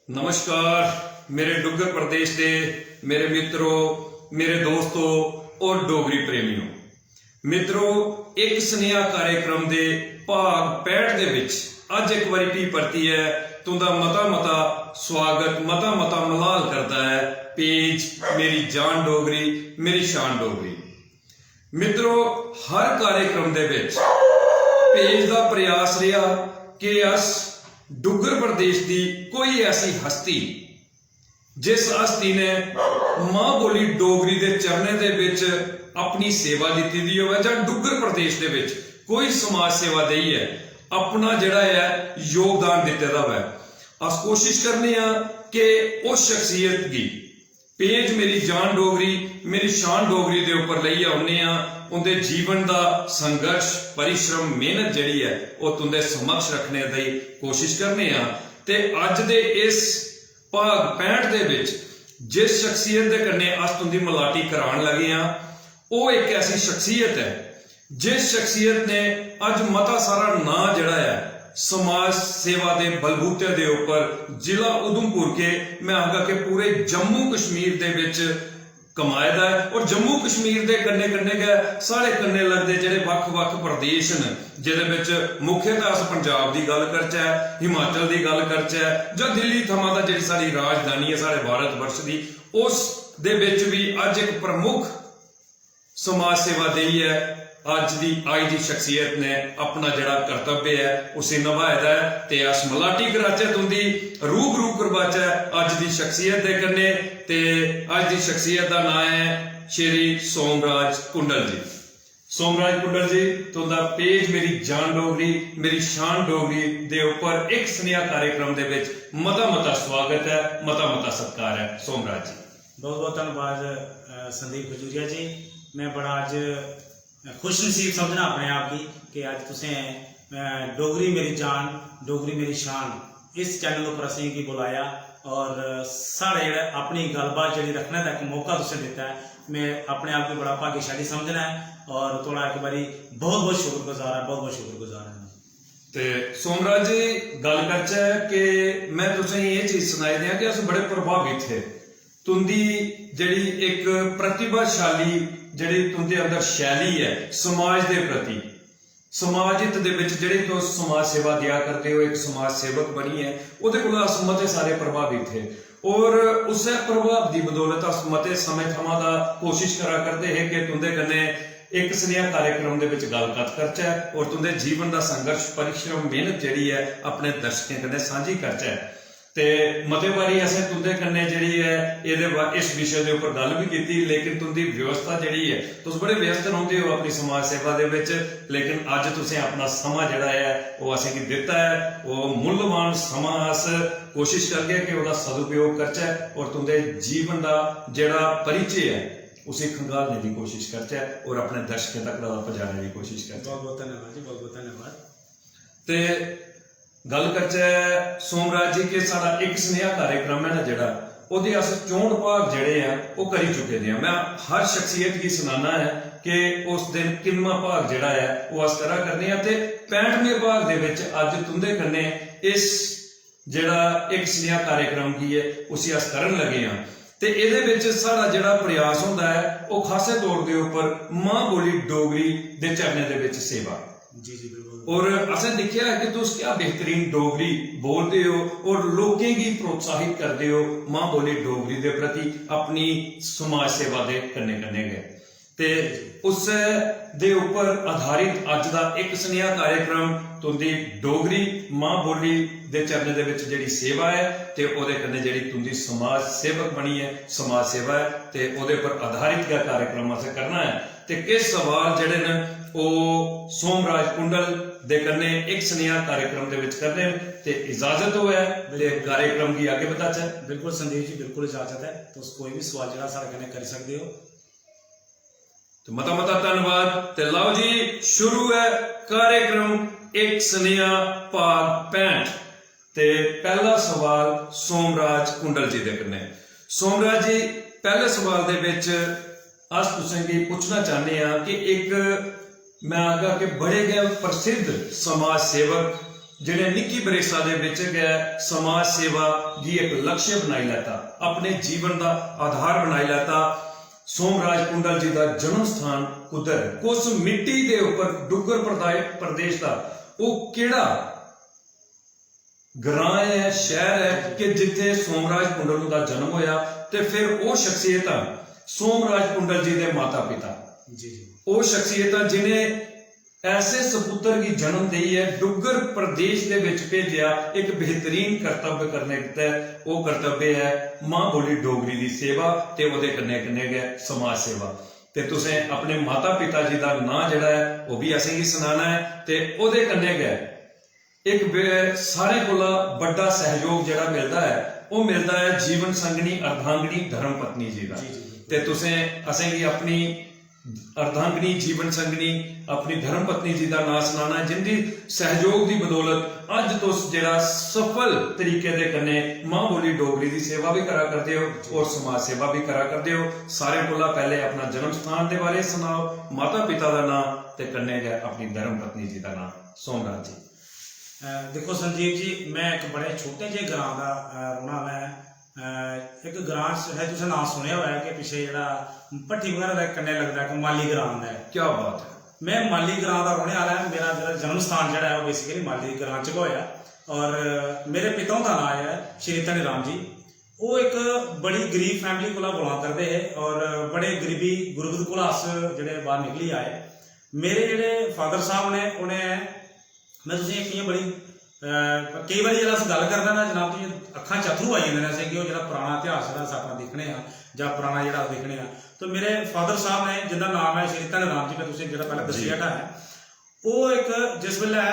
नमस्कार मेरे डुग्गर प्रदेश के मेरे मित्रों, मेरे दोस्तों और डोगरी प्रेमियों। मित्रों, एक स्नेहा कार्यक्रम के भाग 65 दे विच अज एक बारी भी परती है तुंदा मता स्वागत मता मलाल करता है पेज मेरी जान डोगरी मेरी शान डोगरी। मित्रों, हर कार्यक्रम दे विच पेज का प्रयास रहा कि अस डुग्गर प्रदेश की कोई ऐसी हस्ती जिस हस्ती ने मां बोली डोगरी के चरणें दे विच अपनी सेवा दी दी हो जां डुग्गर प्रदेश दे विच कोई समाज सेवा दी है अपना जिहड़ा है योगदान दिते दा है। अस कोशिश करने कि उस शख्सियत की पेज मेरी जान डोगरी मेरी शान डोगरी के उपर लई आउने उनके जीवन का संघर्ष परिश्रम मेहनत जिहड़ी है वो तुंदे समक्ष रखने की कोशिश करने ते अज दे इस भाग 65 दे विच जिस शख्सियत के कन्ने अस तुंदी मलाटी कराण लगे वो एक ऐसी शख्सियत है जिस शख्सियत ने अज मता सारा नां जिहड़ा है समाज सेवा के बलबूते के उपर जिला उधमपुर के मैं आगा कि पूरे जम्मू कश्मीर दे विच कमाए दा है। और जम्मू कश्मीर के कन्ने कन्ने गए साढ़े कन्ने लगते जिहड़े वख-वख प्रदेश ने जिहदे विच मुख्यतः अस पंजाब की गल करचै हिमाचल की गल करचै जां दिल्ली थमां दा जिहड़ी साडी राजधानी है साढ़े भारत वर्ष की उस दे विच भी अज एक प्रमुख समाज सेवा दी है। अज दी शख्सियत ने अपना जिहड़ा कर्तव्य है उसे निभाया है ते अस मलाटी कराचे तुंदी रूबरू करवाचे अज दी शख्सियत दे कन्ने ते अज दी शख्सियत का नाम है श्री सोमराज कुंडल जी। सोमराज कुंडल जी तुंदा पेज मेरी जान डोगरी मेरी शान डोगरी दे उपर एक स्नेहा कार्यक्रम दे विच मता स्वागत है मता सत्कार है। सोमराज जी बहुत बहुत धन्यवाद संदीप खजूरिया जी। मैं बड़ा अज खुश नसीब समझना अपने आप की कि अज तुसें डोगरी मेरी जान डोगरी मेरी शान इस चैनल पर असें की बुलाया और साढ़े अपनी गलबात जी रखने का एक मौका तुसें दिता है। मैं अपने आप को बड़ा भाग्यशाली समझना है और थोड़ा एक बारी बहुत शुक्रगुजार है बहुत शुक्रगुजार है। ते सोमराज जी गल करचै कि मैं तुसें ये चीज सुनाई दियां कि अस बड़े प्रभावित थे तुंदी जिहड़ी एक प्रतिभाशाली जिहड़ी तुंदे अंदर शैली है समाज के प्रति समाज हित दे विच जिहड़ी तुस समाज सेवा दिया करते हो एक समाज सेवक बनी है उहदे कोल अस मते सारे प्रभावित थे और उस प्रभाव की बदौलत अस मते समय थमां दा कोशिश करा करते हैं कि तुंदे कन्ने एक स्नेहा कार्यक्रम दे विच गलबात करचै और तुंदे जीवन का संघर्ष परिश्रम मेहनत जिहड़ी है अपने दर्शकों कन्ने सांझी करचै। ते मते बारी असें तुंदे कन्ने जिहड़ी है इस विषय के उपर गल भी की लेकिन तुंदी व्यवस्था जिहड़ी है तुस बड़े व्यस्त रहिंदे हो अपनी समाज सेवा दे विच लेकिन अज तुसें अपना समा जिहड़ा है वो असें की दिता है वो मुल्यवान समा अस कोशिश करगे कि उसका सदुपयोग करचै और तुंदे जीवन का जिहड़ा परिचय है उसे खंगालने की कोशिश करचै और अपने दर्शकों तक पहुंचाने की कोशिश करचै। बहुत बहुत धन्यवाद जी बहुत बहुत धन्यवाद। ते गल करचै सोमराज जी के साडा एक स्नेहा कार्यक्रम है ना जिहड़ा ओहदे अस 64 भाग जिहड़े आ वो करी चुके दे मैं हर शख्सियत की सुनाना है कि उस दिन किन्ना भाग जिहड़ा है वो अस करा करने ते 65वें भाग दे विच अज तुंदे कन्ने इस जिहड़ा एक स्नेहा कार्यक्रम की है उसी अस करन लगे हां ते इहदे विच साडा जिहड़ा प्रयास हुंदा है वो खासे तौर के उपर मां बोली डोगरी दे चरणें दे विच सेवा जी जी बिल्कुल और असें दिखा है कि तुस क्या बेहतरीन डोगरी बोलते हो और लोगों की प्रोत्साहित करते हो मां बोली डोगरी के प्रति अपनी समाज सेवा के कन्ने कन्ने गए ते उस दे उपर आधारित अज का एक स्नेहा कार्यक्रम तुंदी डोगरी मां बोली दे चरणें दे विच जिहड़ी सेवा है ते ओहदे कन्ने जिहड़ी तुंदी समाज सेवक बनी है समाज सेवा है ते ओहदे पर आधारित का कार्यक्रम असें करना है ते किस सवाल जिहड़े ने वो सोमराज कुंडल दे कन्ने एक स्नेहा कार्यक्रम दे विच करने ते इजाजत होए ते कार्यक्रम की आगे बताचे। बिल्कुल संदीप जी बिल्कुल इजाजत है तो कोई भी सवाल जिहड़ा साडे कन्ने कर सकते हो तो मता धन्यवाद ते लाओ जी शुरू है कार्यक्रम एक स्नेहा भाग 65 ते पहला सवाल सोमराज कुंडल जी दे कन्ने। सोमराज जी पहले सवाल दे विच अस तुसें की पूछना चाहते हैं कि एक मैं आगा कि बड़े गए प्रसिद्ध समाज सेवक ਜਿਹੜੇ ਨਿੱਕੀ ਬਰੇਸਾ ਦੇ ਵਿੱਚ ਗਏ ਸਮਾਜ ਸੇਵਾ ਦੀ ਇੱਕ ਲਕਸ਼ ਬਣਾਈ ਲੈਤਾ, ਆਪਣੇ ਜੀਵਨ ਦਾ ਆਧਾਰ ਬਣਾਈ ਲੈਤਾ। ਸੋਮਰਾਜ ਕੁੰਡਲ ਜੀ ਦਾ ਜਨਮ ਸਥਾਨ ਕੁਦਰ, ਉਸ ਮਿੱਟੀ ਦੇ ਉੱਪਰ ਡੁੱਗਰ ਪ੍ਰਦੇਸ਼ ਦਾ ਉਹ ਕਿਹੜਾ ਗ੍ਰਾਂ ਹੈ, ਸ਼ਹਿਰ ਹੈ ਕਿ ਜਿੱਥੇ ਸੋਮਰਾਜ ਕੁੰਡਲ ਦਾ ਜਨਮ ਹੋਇਆ। ਤੇ ਫਿਰ ਉਹ ਸ਼ਖਸੀਅਤਾਂ ਸੋਮਰਾਜ ਕੁੰਡਲ ਜੀ ਦੇ ਮਾਤਾ ਪਿਤਾ, ਉਹ ਸ਼ਖਸੀਅਤਾਂ ਜਿन्हें ऐसे सपुत्र की जन्म दी है, डुग्गर प्रदेश के विच भेजिया, एक बेहतरीन कर्तव्य करने दिता है। वो कर्तव्य है मां बोली डोगरी की सेवा ते ओदे कन्ने कन्ने गए समाज सेवा। ते तुसें अपने माता पिता जी का नां जिहड़ा है वो भी असें ही सुनाना है ते ओदे कन्ने गए एक सारे कोला बड़ा सहयोग जिहड़ा मिलता है वो मिलता है जीवन संगनी अर्धांगिनी धर्म पत्नी जी का। ते तुसें असें ही अपनी अर्धांगिनी जीवन संगनी अपनी धर्म पत्नी जी का नाम सुनाना, जिनकी सहयोग की बदौलत अज तो जिहड़ा सफल तरीके दे कन्ने मां बोली डोगरी की सेवा भी करा करते हो और समाज सेवा भी करा करते हो। सारे कोला पहले अपना जन्म स्थान के बारे सुनाओ, माता पिता का नाम ते कन्ने गए अपनी धर्म पत्नी जी का नाम। सोमराज जी। देखो संजीव जी, मैं एक बड़े छोटे जे ग्रां का रोना मैं एक ग्रां है, तुसें नाम सुनिया हुआ है कि पिछे जिहड़ा भट्टी वगैरह के कन्ने लगता है कि माली ग्रां है। क्या बात है। मैं माली ग्रां का रोने वाला है। मेरा जन्म स्थान जिहड़ा है वो बेसिकली माली ग्रां च होया और मेरे पिता का नाम है श्री धनी राम जी। वो एक बड़ी गरीब फैमिली को बिलोंग करते हैं और बड़े गरीबी गुरबत को अस जिहड़े बाहर निकली आए। मेरे जिहड़े फादर साहब ने उन्हें मैं तुसें एक बड़ी कई बार जो गल करना ना जनाब तो अखा चथरू आई जाते हैं कि जो पुराना इतिहास जो अपना देखने या पुराना जो देखने। तो मेरे फादर साहब ने जिनका नाम है श्री धनी राम जी, मैं तुसें जो पहले दसिया है, वो एक जिस वेले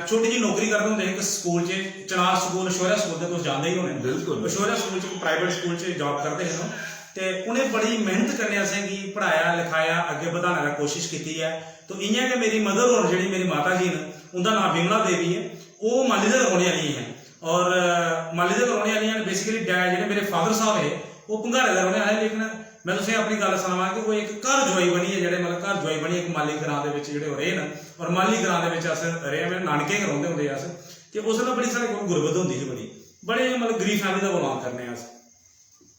छोटी जी नौकरी करते होंगे एक स्कूल चनार स्कूल शौर्या स्कूल के तुम जानते ही होने। Shaurya school private school job करते हैं तो उन्हें बड़ी मेहनत करने असेंगी पढ़ाया लिखाया अगे बढ़ाने की कोशिश की है। तो इं कि मेरी मदर और जी मेरी माता जी ने उनका नाम विमला देवी है, वो माली दे रौने वाली है और माली दे रौने वाली हैं। बेसिकली जो मेरे फादर साहब है वो भंगारे का रोने वाले, लेकिन मैं तुसें अपनी गल सुनावां कि वो एक घर जुआई बनी है, जो मतलब घर जुआई बनी एक माली ग्रां के जो रहे न और माली ग्रां के अस रहे मेरे नानके रौंदे होंदे अस। तो उस वेले बड़ी साढ़े कोल गुरबत होंदी ही बड़े मतलब गरीब फैमिली का बिलोंग करने अस।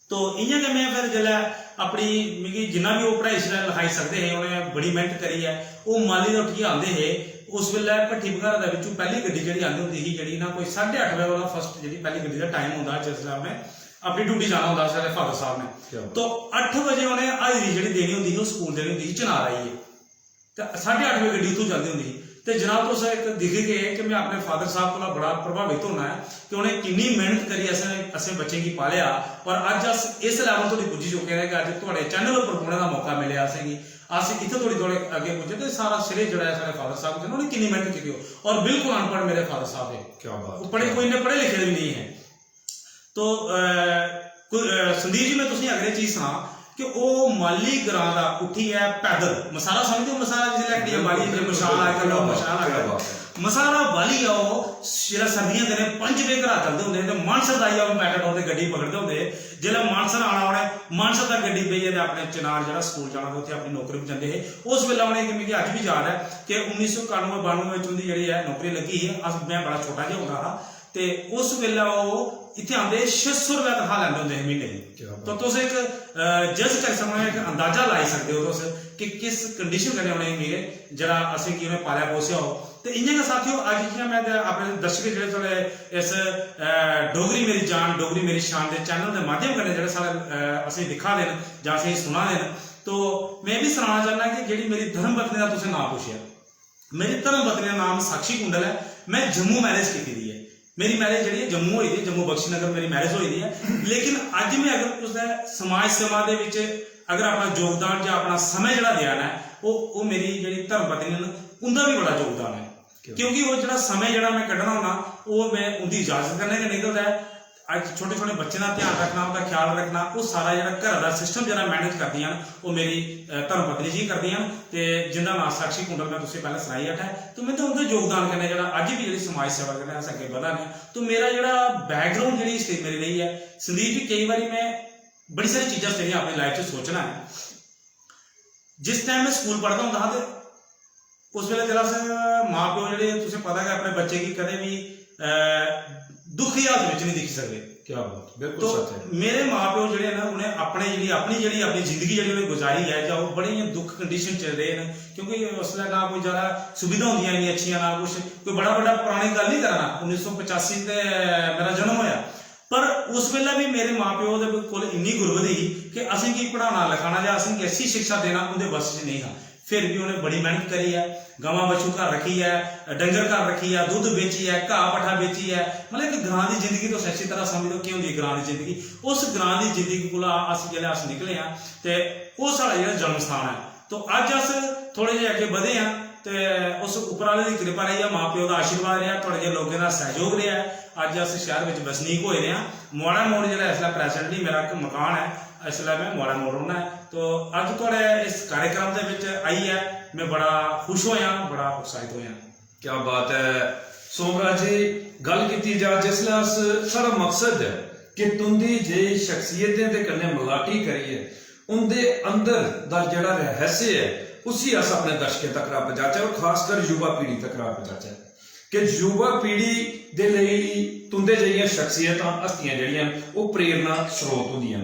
तो इ'यां कि मैं फिर जिसलै अपनी मिगी जिन्ना भी वो पढ़ाई लिखाई सकते हैं उन्हें बड़ी मेहनत करी है। वो माली दा उठियै आंदे हे उस वेले भट्टी बघारा दे विचों पहली गड्डी जिहड़ी आंदी हुंदी ही जिहड़ी ना कोई 8:30 बजे वाला फर्स्ट जिहड़ी पहली गड्डी का टाइम हुंदा जिसलै उन्हें अपनी ड्यूटी जाना होंदा सारे फादर साहब ने। तो 8 बजे उन्हें हाजरी जिहड़ी देनी हुंदी ही स्कूल देनी हुंदी ही चनार आइए तो 8:30 बजे गड्डी इत्थों चलदी हुंदी ही। तो जनाब तुस एक दिख गए कि मैं अपने फादर साहब को बड़ा प्रभावित होना है कि उन्हें किन्नी मेहनत करी असें बच्चे की पालिया और अज अस इस लैवल तक पुज्जी चुके हैं कि अज थोड़े चैनल पर पौने का मौका मिले असेंगी अस इत्थे थोड़े अगे पुजे। तो सारा श्रेय जो है सारे फादर साहब ने उन्होंने किन्नी मेहनत की और बिल्कुल अनपढ़ मेरे फादर साहब है। क्या बात, पढ़े कोई इन्ने पढ़े लिखे भी नहीं है। तो संदीप जी मैं तुसें अगली चीज सुना कि वो माली ग्रां का उठी है पैदल मसाला समझते हो, मसाला जिसले बाली मशाल आकर मशाल आकर मसाला बाली आओ जो सर्दियों दिन 5 बजे घर चलते होंगे तो मानसर आई आओ मैटाडोर से गड्डी पकड़ते होंगे जिसले मानसर आना उन्हें मानसर तक गड्डी पेई है अपने चनार जो स्कूल जाना तो उत्थे अपनी नौकरी पर जाते हैं। उस वेले उन्हें मुझे अज भी याद है कि 1991-92 उनकी जी है नौकरी लगी है। अस मैं बड़ा छोटा जिहा होंदा हा ते उस वेले वो इत्थे आंदे 600 रुपया तनखा लैंदे होंदे महीने दी। तो तुस एक जज कर सकते हो, एक अंदाजा लाई सकते हो तुस कि किस कंडीशन कन्नै उन्हें मिले जरा असें कि उन्हें पालिया पोसिया हो। तो इ'यां गै साथियों अज जि'यां मैं अपने दर्शक जेह्ड़े थोड़े इस डोगरी मेरी जान डोगरी मेरी शान के चैनल के माध्यम कन्नै जेह्ड़े साढ़े असें दिक्खा दे न जां असें सुना दे न। तो मैं भी सनाना चाहना कि जेह्ड़ी मेरी धर्म पत्नी का तुसें नाम पुछेआ, मेरी धर्म पत्नी का नाम साक्षी कुंडल है। मैं जम्मू मैरिज की है, मेरी मैरिज जी जम्मू हुई थी, जम्मू बख्शी नगर मेरी मैरिज हुई है। लेकिन अज मैं अगर उसका समाज सेवा के अगर अपना योगदान जो अपना समय जो देना है वो मेरी जी धर्म पत्नी उनका भी बड़ा योगदान है क्योंकि वो जो समय जो मैं कढ़ना होना वो मैं उनकी इजाजत करने का निकलता है। अज छोटे छोटे बच्चे का ध्यान रखना उनका ख्याल रखना वो सारा जो घर का सिस्टम जो मैनेज करती हैं वो मेरी धर्म पत्नी जी करती हैं। तो जिनका नाम साक्षी कुंडल मैं तुझे पहले सुनाई बैठा है। तो मैं तो उनका योगदान करने जो अज भी जी समाज सेवा करने अस अगे बढ़ा ने। तो मेरा जो बैकग्राउंड जी हिस्ट्री मेरी रही है संदीप जी, कई बार मैं बड़ी सारी चीज़ा अपनी लाइफ से सोचना है। जिस टाइम मैं स्कूल पढ़ता होंगे तो उस वेले जिला माँ प्यो जेह्ड़े तुसें पता है अपने बच्चे की कदें भी दुखी हालत में नहीं दिखी सकते। क्या बात, बिल्कुल तो सच है। मेरे माँ प्यो जेह्ड़े ना उन्हें अपनी जिंदगी जेह्ड़ी उन्हें गुजारी है जां ओह् बड़े इ'यां दुख कंडीशन च रेह् न, क्योंकि उसलै ना कोई ज़्यादा सुविधा होंदियां इन्नी अच्छियां ना कुछ, कोई बड़ा बड़ा पुरानी गल्ल नहीं करना। 1985 ते मेरा जन्म होया, पर उस वेले भी मेरे माँ प्यो दे कोल इन्नी गुरबत ही कि असेंगी पढ़ाना लिखाना जां असेंगी अच्छी शिक्षा देना उंदे बस च नहीं था। फिर भी उन्हें बड़ी मेहनत करी है, गवां बच्छू घर रखी है, डंगर घर रखी है, दुद्ध बेची है, घाह पट्ठा बेची है। मतलब कि ग्रां की जिंदगी तुस अच्छी तरह समझ लो की होंदी ग्रां की जिंदगी। उस ग्रां की जिंदगी कोला अस जिसलै अस निकले हैं ते ओह साढ़ा जेह्ड़ा जन्म स्थान है। तो अज अस थोड़े जे अग्गे बधे हैं ते उस उप्पर आह्ले दी कृपा रही है, माँ प्यो का आशीर्वाद रहा, थोड़े जे लोगों का सहयोग रहा। अज अस शहर में बसनीक होए दे हैं। मोड़ा मोड़ जो इसलिए प्रेजेंटली मेरा एक मकान है, इसलिए मैं मोड़ा मोड़ रौह्ना है। तो अज थोड़े इस कार्यक्रम के विच आई है, मैं बड़ा खुश होया, बड़ा उत्साहित होया। क्या बात है सोमराज जी, गल की जा जिसलै अस सारा मकसद है कि तुंदी जे शख्सियतें दे कन्नै मलाटी करिए, उनदे अंदर दा जेड़ा रहस्य है उसी अस अपने दर्शकें तक पहुंचाचे और खासकर युवा पीढ़ी तक पहुंचाचे कि युवा पीढ़ी दे लई तुंदे जेहियां शख्सियतां हस्तियां जेहड़ियां ओह प्रेरणा स्रोत होंदियां।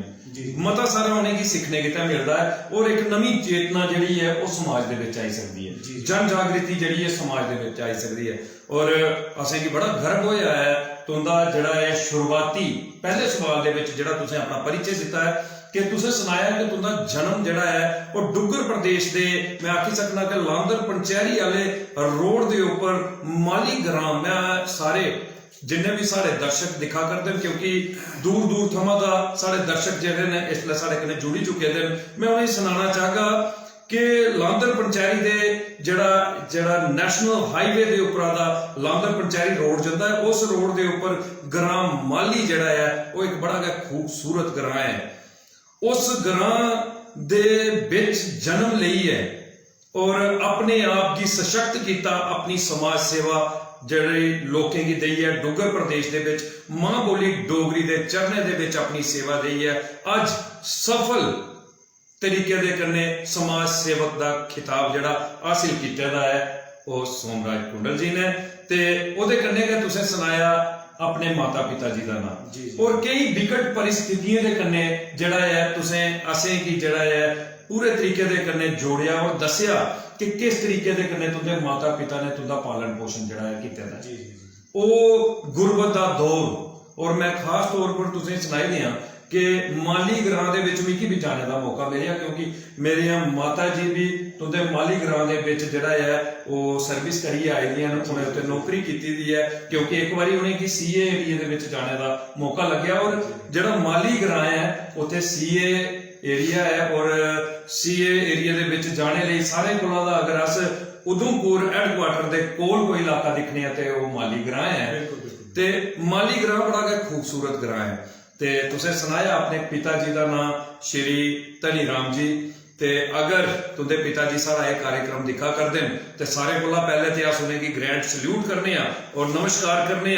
मता सारा उन्हें सिखने गित्ते मिलता है और एक नवी चेतना जिहड़ी है वह समाज दे विच आई सकती है, जन जागृति जिहड़ी है समाज दे विच आई सकती है। और असेंगी बड़ा गर्व होया है तुंदा जिहड़ा है शुरुआती पहले सवाल दे विच जिहड़ा तुसें अपना परिचय दिता है कि तुसें सुनाया कि तुंदा जन्म जिहड़ा है वह डुग्गर प्रदेश दे मैं आखी सकना कि लांदर पंचैरी वाले रोड दे उपर माली ग्राम। मैं सारे जिन्ने भी साढ़े दर्शक दिखा करते हैं, क्योंकि दूर दूर थमां दा साढ़े दर्शक जिहड़े ने इसलै साढ़े कन्नै जुड़ी चुके हैं, मैं उन्हें सुनाना चाहगा कि लांदर पंचैरी दे जेड़ा नेशनल हाईवे दे उपरा दा लांदर पंचैरी रोड जाता है, उस रोड दे उपर ग्राम माली जिहड़ा है वो एक बड़ा गै खूबसूरत ग्रां है। उस ग्रां दे विच जन्म लई है और अपने आप की सशक्त किया, अपनी समाज सेवा ਜਿਹੜੇ ਲੋਕਾਂ की दई है। डुग्गर प्रदेश दे विच मां बोली डोगरी दे चरणे दे विच अपनी सेवा दई है। अज सफल तरीके दे कन्ने समाज सेवक दा खिताब जिहड़ा हासिल कीता दा है वो सोमराज कुंडल जी ने, ते ओहदे कन्ने गै तुसें सुनाया अपने माता पिता जी का नाम और कई विकट परिस्थितियों के कन्ने जिहड़ा है तुसें असें की जिहड़ा है पूरे तरीके दे कन्ने जोड़िया और दसिया कि किस तरीके दे कन्ने तुंदे माता पिता ने तुंदा पालन पोषण जिहड़ा है कीता दा। ओ गुरबत दा दौर, और मैं खास तौर पर तुसें सुनाई दियां कि माली ग्रां दे विच मिगी भी जाने का मौका मिलिया, क्योंकि मेरिया माता जी भी तुंदे माली ग्रां दे विच जिहड़ा है वो सर्विस करिए आई दियां, उन्हें उत्ते नौकरी कीती दी है, क्योंकि एक बारी उन्हें सीए एरिया दे विच जाने का मौका लग्या। और जिहड़ा माली ग्रां है उत्थे सीए एरिया है और सीए एरिया दे विच जाने लई सारे कोला दा अगर अस उधमपुर हैडक्वार्टर दे कोल कोई इलाका दिखने ते वो माली ग्रां है। ते माली ग्रां बड़ा गै खूबसूरत ग्रां है। ते तुसें सुनाया अपने पिता जी का नाम श्री धनी राम जी, ते अगर तुंदे पिता जी सारा ये कार्यक्रम दिखा करदे ते सारे कोला पहले ते अस उन्हें ग्रैंड सल्यूट करने और नमस्कार करने,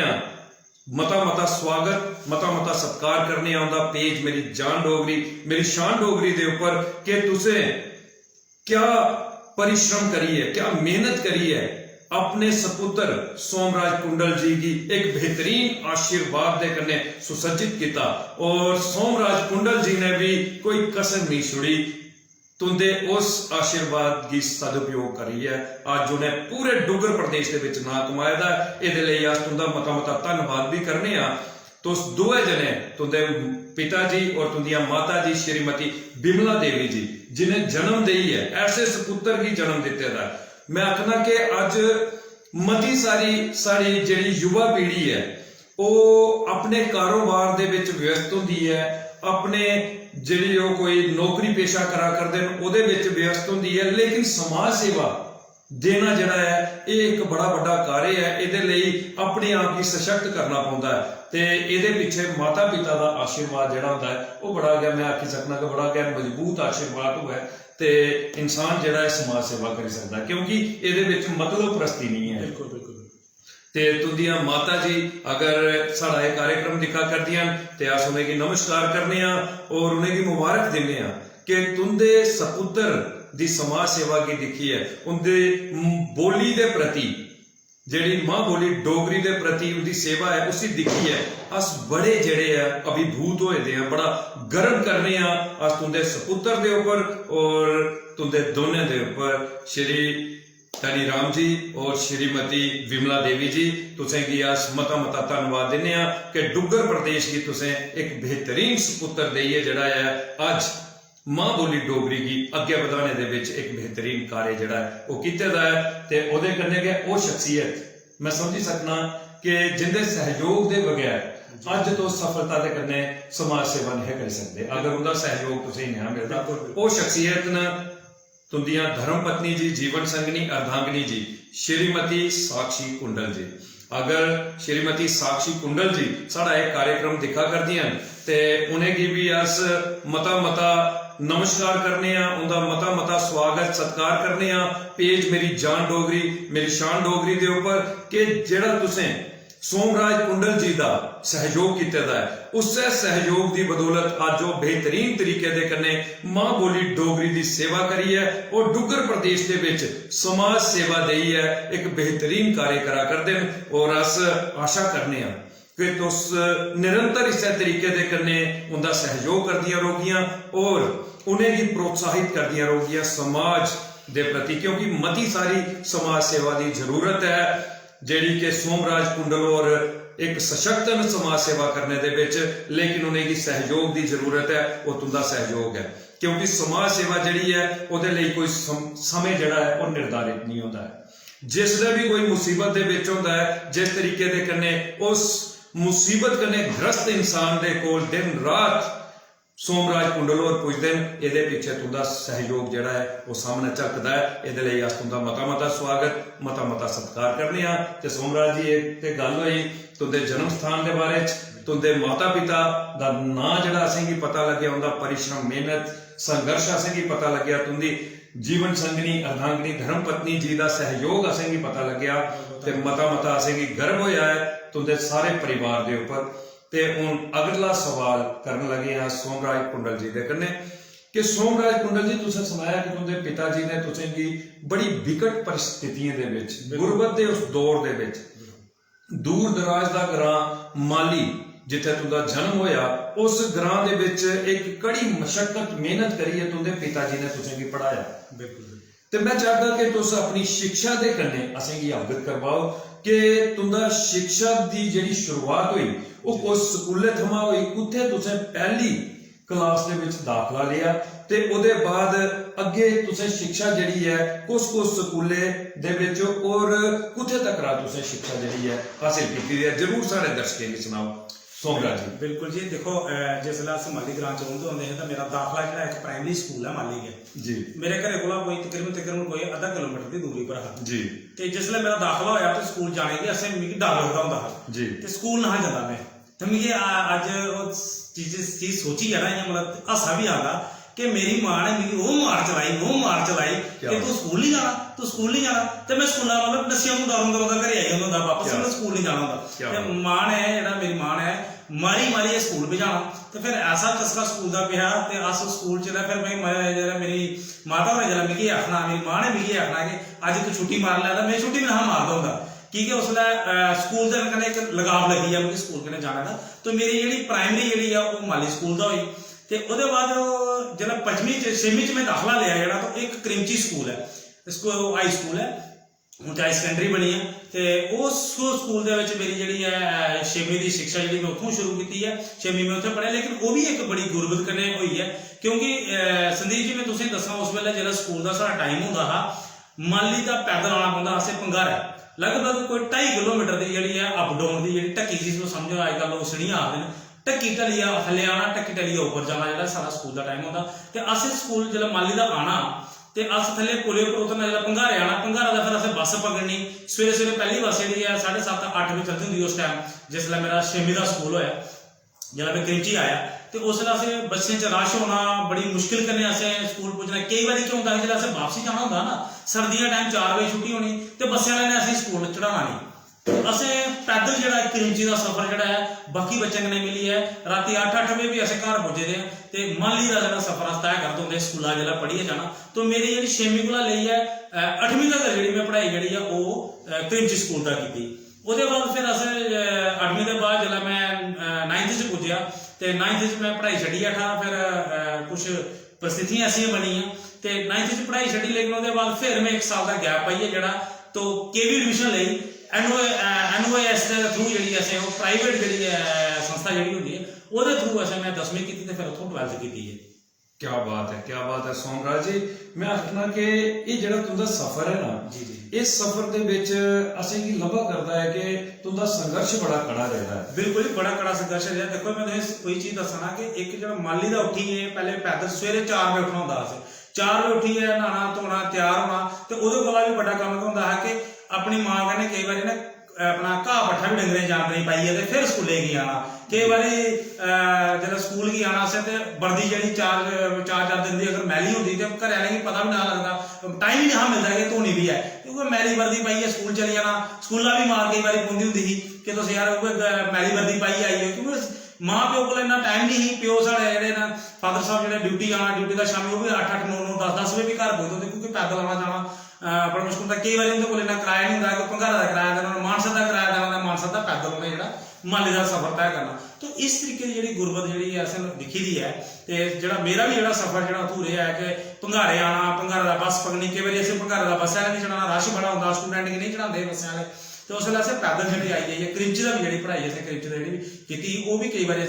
मता स्वागत मता सत्कार करने आंदा पेज मेरी जान डोगरी मेरी शान डोगरी दे ऊपर कि तुसें क्या परिश्रम करी है, क्या मेहनत करी है अपने सपुत्र सोमराज कुंडल जी की एक बेहतरीन आशीर्वाद दे कन्ने सुसज्जित किया। और सोमराज कुंडल जी ने भी कोई कसर नहीं छोड़ी, तुंदे उस आशीर्वाद की सदुपयोग करी है। अज उन्हें पूरे डुग्गर प्रदेश के विच नाम कमाया दा, इहदे लई अस तुंदा मता धन्नवाद भी करने आ। तो दोए जने तुंदे पिता जी और तुंदिया माता जी श्रीमती बिमला देवी जी जिन्हें जन्म दई है, ऐसे सपुत्र की जन्म दिते दा। मैं आखना कि अज मती सारी जिहड़ी युवा पीढ़ी है वो अपने कारोबार दे विच व्यस्त होंदी है, अपने जिहड़ी वो कोई नौकरी पेशा करा करदे न ओहदे विच व्यस्त होंदी है, लेकिन समाज सेवा देना जिहड़ा है ये एक बड़ा वड्डा कार्य है। इहदे लई अपने आप की सशक्त करना पौंदा है ते इहदे पिछे माता पिता का आशीर्वाद जिहड़ा हुंदा है वो बड़ा गै मैं आखी सकना कि बड़ा गै मजबूत आशीर्वाद होवे ते इंसान जिहड़ा है समाज सेवा करी सकदा है, क्योंकि इहदे विच मतलब प्रस्ती नहीं है। बिल्कुल बिल्कुल। ते तुंदियां माता जी अगर साड़ा ये कार्यक्रम दिखा करदियां ते अस उन्हें की नमस्कार करने और उन्हें की मुबारक देने कि तुंदे सपुत्र ਦੀ ਸਮਾਜ ਸੇਵਾ ਕੀ ਦਿਖੀ ਹੈ, ਉਹਦੇ ਬੋਲੀ ਦੇ ਪ੍ਰਤੀ ਜਿਹੜੀ मां बोली डोगरी के प्रति उनकी सेवा है उसी दिखी है। अस बड़े जड़े है अभिभूत होए दे हैं, बड़ा गर्व करने अस तुंदे सपुत्र दे ऊपर और तुंदे दोने दे ऊपर श्री धनी राम जी और श्रीमती विमला देवी जी तुसें की अस मता मता धन्यवाद देने कि डुग्गर प्रदेश की तुसें एक बेहतरीन सपुत्र देइए जड़ा है अज मां बोली डोगरी की अगे बढ़ाने दे विच एक बेहतरीन कार्य जड़ा है वो कीते दा है ते ओदे कन्ने गए वो शख्सियत मैं समझी सकना कि जिंदे सहयोग दे बगैर अज तो सफलता दे कन्ने समाज सेवा नहीं कर सकते अगर उनका सहयोग तुसें नहीं मिलता। वो शख्सियत न तुंदियां धर्म पत्नी जी जीवन संगनी अर्धांगिनी जी श्रीमती साक्षी कुंडल जी। अगर श्रीमती साक्षी कुंडल जी साड़ा एक कार्यक्रम दिखा कर दियां ते उन्हें की भी अस मता मता नमस्कार करने उनका मता मता स्वागत सत्कार करने पेज मेरी जान डोगरी मेरी शान डोगरी के ऊपर कि जेड़ा तुसें सोमराज कुंडल जी का सहयोग किया है उससे सहयोग की बदौलत अज वो बेहतरीन तरीके दे कन्ने मां बोली डोगरी की सेवा करी है और डुग्गर प्रदेश के विच समाज सेवा दई है एक बेहतरीन कार्य करा करते हैं और अस आशा करने कि तुस निरंतर इस तरीके दे कन्ने उनका सहयोग करदियां रहोगियां और उन्हें की प्रोत्साहित करदियां रहोगियां समाज दे प्रति क्योंकि मती सारी समाज सेवा की जरूरत है जेड़ी कि सोमराज कुंडल और एक सशक्त समाज सेवा करने दे विच लेकिन उन्हें की सहयोग की जरूरत है वो तुंदा सहयोग है क्योंकि समाज सेवा जड़ी है उहदे लई कोई समय जड़ा है वो निर्धारित नहीं होता है। जिसले भी कोई मुसीबत दे विच होंदा है जिस तरीके दे कन्ने उस मुसीबत कन्ने ग्रस्त इंसान दे कोल दिन रात सोमराज कुंडल और पुछदे ये पिछे तुंदा सहयोग जड़ा है वो सामने झलकदा है। ये अस तुंदा मता मता स्वागत मता मता सत्कार करने ते सोमराज जी एक ते गल होई तुंदे जन्म स्थान के बारे तुंदे माता पिता दा नां जड़ा असें की पता लग्या उनका परिश्रम मेहनत संघर्ष असें की पता लग्या तुंदी जीवन संगनी अर्धांगिनी धर्म पत्नी जी का सहयोग असें की पता लग्या ते मता मता असें की गर्व होया है तुंदे सारे परिवार के उपर। ते हुण अगला सवाल करन लगे हैं सोमराज कुंडल जी दे कन्ने कि सोमराज कुंडल जी तुसें सुनाया कि तुंदे पिताजी ने तुसें की बड़ी विकट परिस्थितियां दे विच गुरबत दे उस दौर दे विच दूर दराज दा ग्रां माली जिथे तुंदा जन्म होया उस ग्रां दे विच एक कड़ी मशक्कत मेहनत करिए तुंदे पिताजी ने तुसें की पढ़ाया। बिल्कुल ते मैं चाहता कि तुस अपनी शिक्षा दे कन्ने असें की अवगत करवाओ कि तुंदा शिक्षा दी जेड़ी शुरुआत हुई वो कुछ स्कूले थमां हुई कुत्थे तुसें पहली क्लास दे विच दाखला लिया ते ओदे बाद अगे तुसें शिक्षा जेड़ी है कुछ स्कूले दे विच और कुत्थे तक तुसें शिक्षा जेड़ी है हासिल कीती है जरूर सारे दर्शकें गी सुनाओ सोमराज जी। बिल्कुल जी देखो जिसलै अस माली ग्रां च रौंदे होंदे हे तां मेरा दाखला जेह्ड़ा इक प्राइमरी स्कूल है माली गै जी मेरे घरै कोला कोई तकरीबन कोई अद्धा किलोमीटर की दूरी पर हा जी ते जिसलै मेरा दाखला होया ते स्कूल जाने गी असें मिगी डर लगदा होंदा हा जी ते स्कूल नहा जंदा मैं ते मिगी अज्ज ओह् चीज सोचियै ना इ'यां मतलब हासा भी आंदा कि मेरी मां ने मिगी वो मार चलाई कि तू स्कूल नहीं जाना ते मैं स्कूला मतलब नस्सियां तो डरदा घरे आई जंदा वापस मैं स्कूल नहीं जाना होंदा ते मां ने जेह्ड़ा मेरी मां ने मारी स्कूल भेजाना ते फिर ऐसा चस्का स्कूल दा पेआ ते अस स्कूल च फिर मैं मेरी माता होरें जेल्लै मिगी आखना मेरी मां ने मिगी आखना कि अज्ज तू छुट्टी मार लै मैं छुट्टी भी नहीं मारदा होंदा कि उसलै स्कूल दे कन्नै इक लगाव लगी जा मिगी स्कूल कन्नै जाने दा। तो मेरी जेह्ड़ी प्राइमरी जेह्ड़ी ऐ ओह् माली स्कूल दा होई ते ओह्दे बाद जेल्लै 5वीं च 6वीं च मैं दाखला लिया जेह्ड़ा तो एक क्रिमची स्कूल है इसको हाई स्कूल है हूँ हाई सकैंडरी बनी है ते उस स्कूल दे विच मेरी जेह्ड़ी है 6वीं दी शिक्षा जेह्ड़ी मैं उत्थों शुरू कीती है 6वीं में उत्थें पढ़ेआ लेकिन वो भी एक बड़ी गुरबत कन्नै होई है क्योंकि संदीप जी मैं तुसें दस्सां उस वेल्ले जेल्लै स्कूल दा साढ़ा टाइम होंदा हा माली दा पैदल आना पौंदा असें पंगारा लगभग कोई 2.5 किलोमीटर की जी है अप डाउन की जी ढक्की जिसको समझो अजकल लोग सीढ़ियां आखते हैं ढक्की ढलिया थल्ले आना ढक्की ढलिया उपर जाना जो सारा स्कूल का टाइम होंदा ते अस स्कूल जो माली का आना ते अस थल्ले पुले पर उतरना जो पंगारे आना पंगारा का फिर असें बस पकड़नी सवेरे पहली बस जी है 7:30 8 बजे चलती होंगी उस टाइम जिसलै मेरा 6वीं का स्कूल होया जिसलै मैं क्रिमची आया तो उसलै असें बसें च रश होना बड़ी मुश्किल कन्नै असें स्कूल पुज्जना कई बारी केह् होंदा जिसलै असें वापसी जाना होंदा ना सर्दियां टाइम 4 बजे छुट्टी होनी तो बस्सें आह्लें ने असें स्कूल चढ़ाना नहीं असें पैदल ਜਿਹੜਾ ਕਰੀਮਚੀ ਦਾ ਸਫ਼ਰ ਜਿਹੜਾ ਹੈ ਬਾਕੀ ਬੱਚਿਆਂ ਨੇ ਮਿਲੀ ਹੈ ਰਾਤੀ 8-8 ਵਜੇ ਵੀ ਅਸੀਂ ਘਰ ਪਹੁੰਚੇ ਦੇ ਤੇ ਮਾਲੀ ਦਾ ਜਿਹੜਾ ਸਫ਼ਰ ਤੈਅ ਕਰ ਦਿੰਦੇ ਸਕੂਲਾਂ ਜਿਹੜਾ ਪੜ੍ਹੀਏ ਜਾਣਾ तो मेरी ਜਿਹੜੀ 6ਵੀਂ ਕੋਲ ਲਈ ਹੈ 8ਵੀਂ ਤੱਕ ਜਿਹੜੀ ਮੈਂ ਪੜ੍ਹਾਈ ਜਿਹੜੀ ਆ ਉਹ ਕਰੀਮਚੀ ਸਕੂਲ ਦਾ ਕੀਤੀ ਉਹਦੇ ਬਾਅਦ ਫਿਰ ਅਸੀਂ 8ਵੀਂ ਦੇ ਬਾਅਦ ਜਦੋਂ ਮੈਂ 9th 'ਚ ਪੁੱਜਿਆ ਤੇ 9th 'ਚ ਮੈਂ ਪੜ੍ਹਾਈ ਛੱਡੀ 18 ਫਿਰ ਕੁਝ परिस्थितियां ऐसी बनिया तो 9th च पढ़ाई छड़ी लेकिन उसके बाद फिर मैं 1 साल का गैप पाई है जरा तो केवी एडमिशन ली NOAS के थ्रू जी असें प्राइवेट जी संस्था जी होंगी है वो थ्रू असें मैं 10वीं की फिर उतों 12th की है। क्या बात है सोमराज जी मैं आखना कि ये जो तुंदा सफर है ना जी जी इस सफर दे विच असें की लभा करता है कि तुंदा संघर्ष बड़ा कड़ा रहता है। बिल्कुल ही बड़ा कड़ा संघर्ष है। देखो मैं तुसें कोई चीज दसना कि एक जो माली दा उठी है पहले पैदल सवेरे 4 बजे उठना होंदा सी 4 बजे उठी है नहाना धोना तैयार होना तो उहदे कोला भी बड़ा काम होंदा है कि अपनी मां कहने कई बार ना अपना घा पट्ठा भी डंगरें जानवरें पाइए तो फिर स्कूले की आना कई बारी जो स्कूल की आना से वर्दी जी 4 दिन की अगर मैली होती तो घर आने की पता भी ना लगता टाइम ही नहीं मिलता कि धोनी भी है क्योंकि मैली वर्दी पाइए स्कूल चली जाना स्कूला भी मार कई बार पौंदी होंगी थी कि तुम यार मैली वर्दी पाई आई हो क्योंकि मां प्यो को इन्ना टाइम नहीं ही प्यो साढ़े जो फादर साहब जो ड्यूटी आना ड्यूटी का शामी वो भी 8-8 9-9 10-10 बजे भी घर पहुंचते होंगे क्योंकि पैदल आना जाना बड़ा मुश्किल होता कई बार उन्होंने को इन्ना किराया नहीं होंगे भंगारा का किराया देना मानसा का किराया देना मानसा का पैदल उन्हें जो माली का सफर तय करना तो इस तरीके की जी गुरबत जी असें दिखी दी है तो जो मेरा भी जो सफर जो अधूरे है कि भंगारे आना भंगारे का बस पकड़नी कई बार असें भंगारे का बस वाले नहीं चढ़ाना रश बड़ा होंगे स्टूडेंट नहीं चढ़ाते बस वाले तो उस वेले पैदल जी आई जाइए करीमची का भी जी पढ़ाई असें करीमची की की वो भी कई बार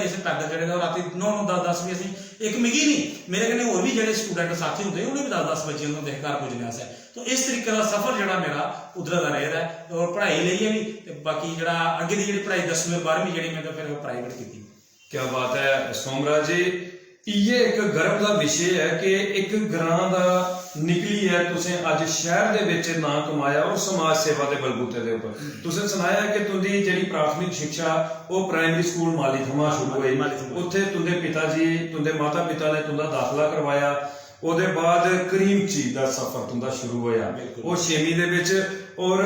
असें पैदल जो रात 9-9 10-10 भी असें एक मिगी नहीं मेरे कन्नै होर भी जो स्टूडेंट साथी होंगे उन्हें भी 10-10 बजे होंगे घर पुजने आस्तै तो इस तरीके का सफर जो मेरा उधर का रहा है और पढ़ाई लेइए भी बाकी जो अगे की जी पढ़ाई 10वीं 12वीं जी मैं तो फिर प्राइवेट की। क्या बात है सोमराज जी ये एक गर्व का विषय है कि एक ग्रां दा निकली है तुसें अज शहर दे विच नां कमाया और समाज सेवा के बलबूते दे उपर तुसें सुनाया कि तुंदी जिहड़ी प्राथमिक शिक्षा वो प्राइमरी स्कूल माली थमां शुरू होई उत्थे तुंदे पिता जी तुंदे माता पिता ने तुंदा दाखला करवाया ਉਹਦੇ ਬਾਅਦ ਕਰੀਮਚੀ ਦਾ ਸਫ਼ਰ ਤੁੰਦਾ ਸ਼ੁਰੂ ਹੋਇਆ ਉਹ 6ਵੀਂ ਦੇ ਵਿੱਚ ਔਰ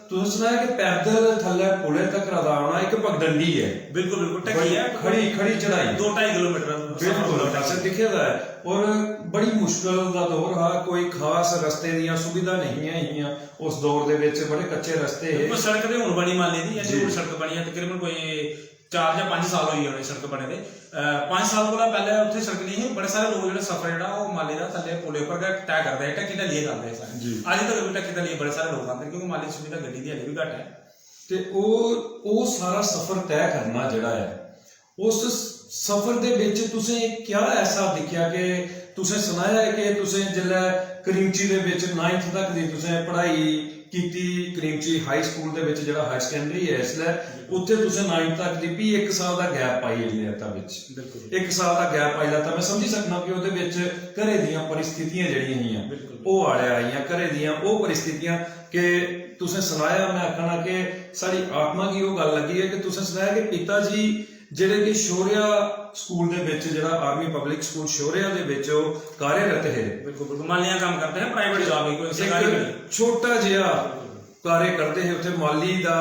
ਤੁਸੀਂ ਸੁਣਾਇਆ ਕਿ ਪੈਦਲ ਥੱਲੇ ਪੁਲੇ ਤੱਕ ਰਦਾਉਣਾ ਇੱਕ ਪਗਡੰਡੀ ਹੈ बिल्कुल टकी है खड़ी चढ़ाई 2-2.5 किलोमीटर बिल्कुल ऐसे दिखे दा है और बड़ी मुश्किल ਦਾ ਦੌਰ हा कोई खास रस्ते ਦੀਆਂ ਸੁਵਿਧਾ ਨਹੀਂ ਹੈਗੀਆਂ ਉਸ ਦੌਰ ਦੇ ਵਿੱਚ ਬੜੇ ਕੱਚੇ ਰਸਤੇ ਹੈ ਸੜਕ ਤੇ ਹੁਣ ਬਣੀ ਮਾਲੀ ਦੀ ਜਿਹੜੀ ਸੜਕ ਬਣੀ ਹੈ ਤਕਰੀਬਨ ਕੋਈ 4 ਜਾਂ 5 ਸਾਲ ਹੋਈ ਹੋਣੇ ਸੜਕ ਬਣੇ ਦੇ 5 ਸਾਲ ਕੋਲ ਪਹਿਲੇ ਉੱਥੇ ਸੜਕ ਨਹੀਂ ਸੀ ਬੜੇ ਸਾਰੇ ਲੋਕ ਜਿਹੜੇ ਸਫ਼ਰ ਜਿਹੜਾ ਉਹ ਮਾਲੀ ਦਾ ਥੱਲੇ ਪੁਲੇ ਉੱਪਰ ਤੈਅ ਕਰਦੇ ਟੱਕੀ ਢੱਲੀਏ ਕਰਦੇ ਸਾਰੇ ਅੱਜ ਤੱਕ ਵੀ ਟੱਕੀ ਢੱਲੀਏ ਬੜੇ ਸਾਰੇ ਲੋਕ ਆਉਂਦੇ ਕਿਉਂਕਿ ਮਾਲੀ ਸੁਵਿਧਾ ਗੱਡੀ ਦੀ ਹਲੇ ਵੀ ਘੱਟ ਹੈ ਤੇ ਉਹ ਸਾਰਾ ਸਫ਼ਰ ਤੈਅ ਕਰਨਾ ਜਿਹੜਾ ਹੈ ਉਸ ਸਫ਼ਰ ਦੇ ਵਿੱਚ ਤੁਸੀਂ ਕਿਆ ਐਸਾ ਦਿਖਿਆ ਕਿ ਤੁਸੀਂ ਸੁਣਾਇਆ ਹੈ ਕਿ ਤੁਸੀਂ ਜਿੱਲੇ ਕਰੀਮਚੀ ਦੇ ਵਿੱਚ 9th ਤੱਕ ਦੀ ਤੁਸੀਂ ਪੜ੍ਹਾਈ ਕੀਤੀ ਕਰੀਮਚੀ ਹਾਈ ਸਕੂਲ ਦੇ ਵਿੱਚ ਜਿਹੜਾ ਹਾਈ ਸੈਕੰਡਰੀ ਹੈ ਇਸ ਲਈ ਉੱਥੇ ਤੁਸੀਂ 9th ਤੱਕ ਦੀ ਵੀ 1 ਸਾਲ ਦਾ ਗੈਪ ਪਾਈ ਲਿਆ ਵਿੱਚ ਬਿਲਕੁਲ 1 ਸਾਲ ਦਾ ਗੈਪ ਪਾਈ ਤਾਂ ਮੈਂ ਸਮਝ ਸਕਦਾ ਕਿ ਉਹਦੇ ਵਿੱਚ ਘਰੇ ਦੀਆਂ ਪਰਿਸਥਿਤੀਆਂ ਜਿਹੜੀਆਂ ਹੈਗੀਆਂ ਉਹ ਆੜਿਆ ਆਈਆਂ ਘਰੇ ਦੀਆਂ ਉਹ ਪਰਿਸਥਿਤੀਆਂ ਕਿ ਤੁਸੀਂ ਸੁਣਾਇਆ ਮੈਂ ਆਖਣਾ ਕਿ ਸਾਡੀ ਆਤਮਾ ਕੀ ਉਹ ਗੱਲ ਲੱਗੀ ਹੈ ਕਿ ਤੁਸੀਂ ਸੁਣਾਇਆ ਕਿ ਪਿਤਾ ਜੀ ਜਿਹੜੇ ਕਿ ਸ਼ੌਰਿਆ ਸਕੂਲ ਦੇ ਵਿੱਚ ਜਿਹੜਾ ਆਰਮੀ ਪਬਲਿਕ ਸਕੂਲ ਸ਼ੌਰਿਆ ਦੇ ਵਿੱਚ ਉਹ ਕਾਰਜਰਤ ਹੈ ਬਿਲਕੁਲ ਮਾਲੀਆਂ ਕੰਮ ਕਰਦੇ ਹਨ ਪ੍ਰਾਈਵੇਟ ਜੌਬ ਹੈ ਕੋਈ ਸਰਕਾਰੀ ਨਹੀਂ ਛੋਟਾ ਜਿਹਾ ਕਾਰਜ ਕਰਦੇ ਹੈ ਉੱਥੇ ਮਾਲੀ ਦਾ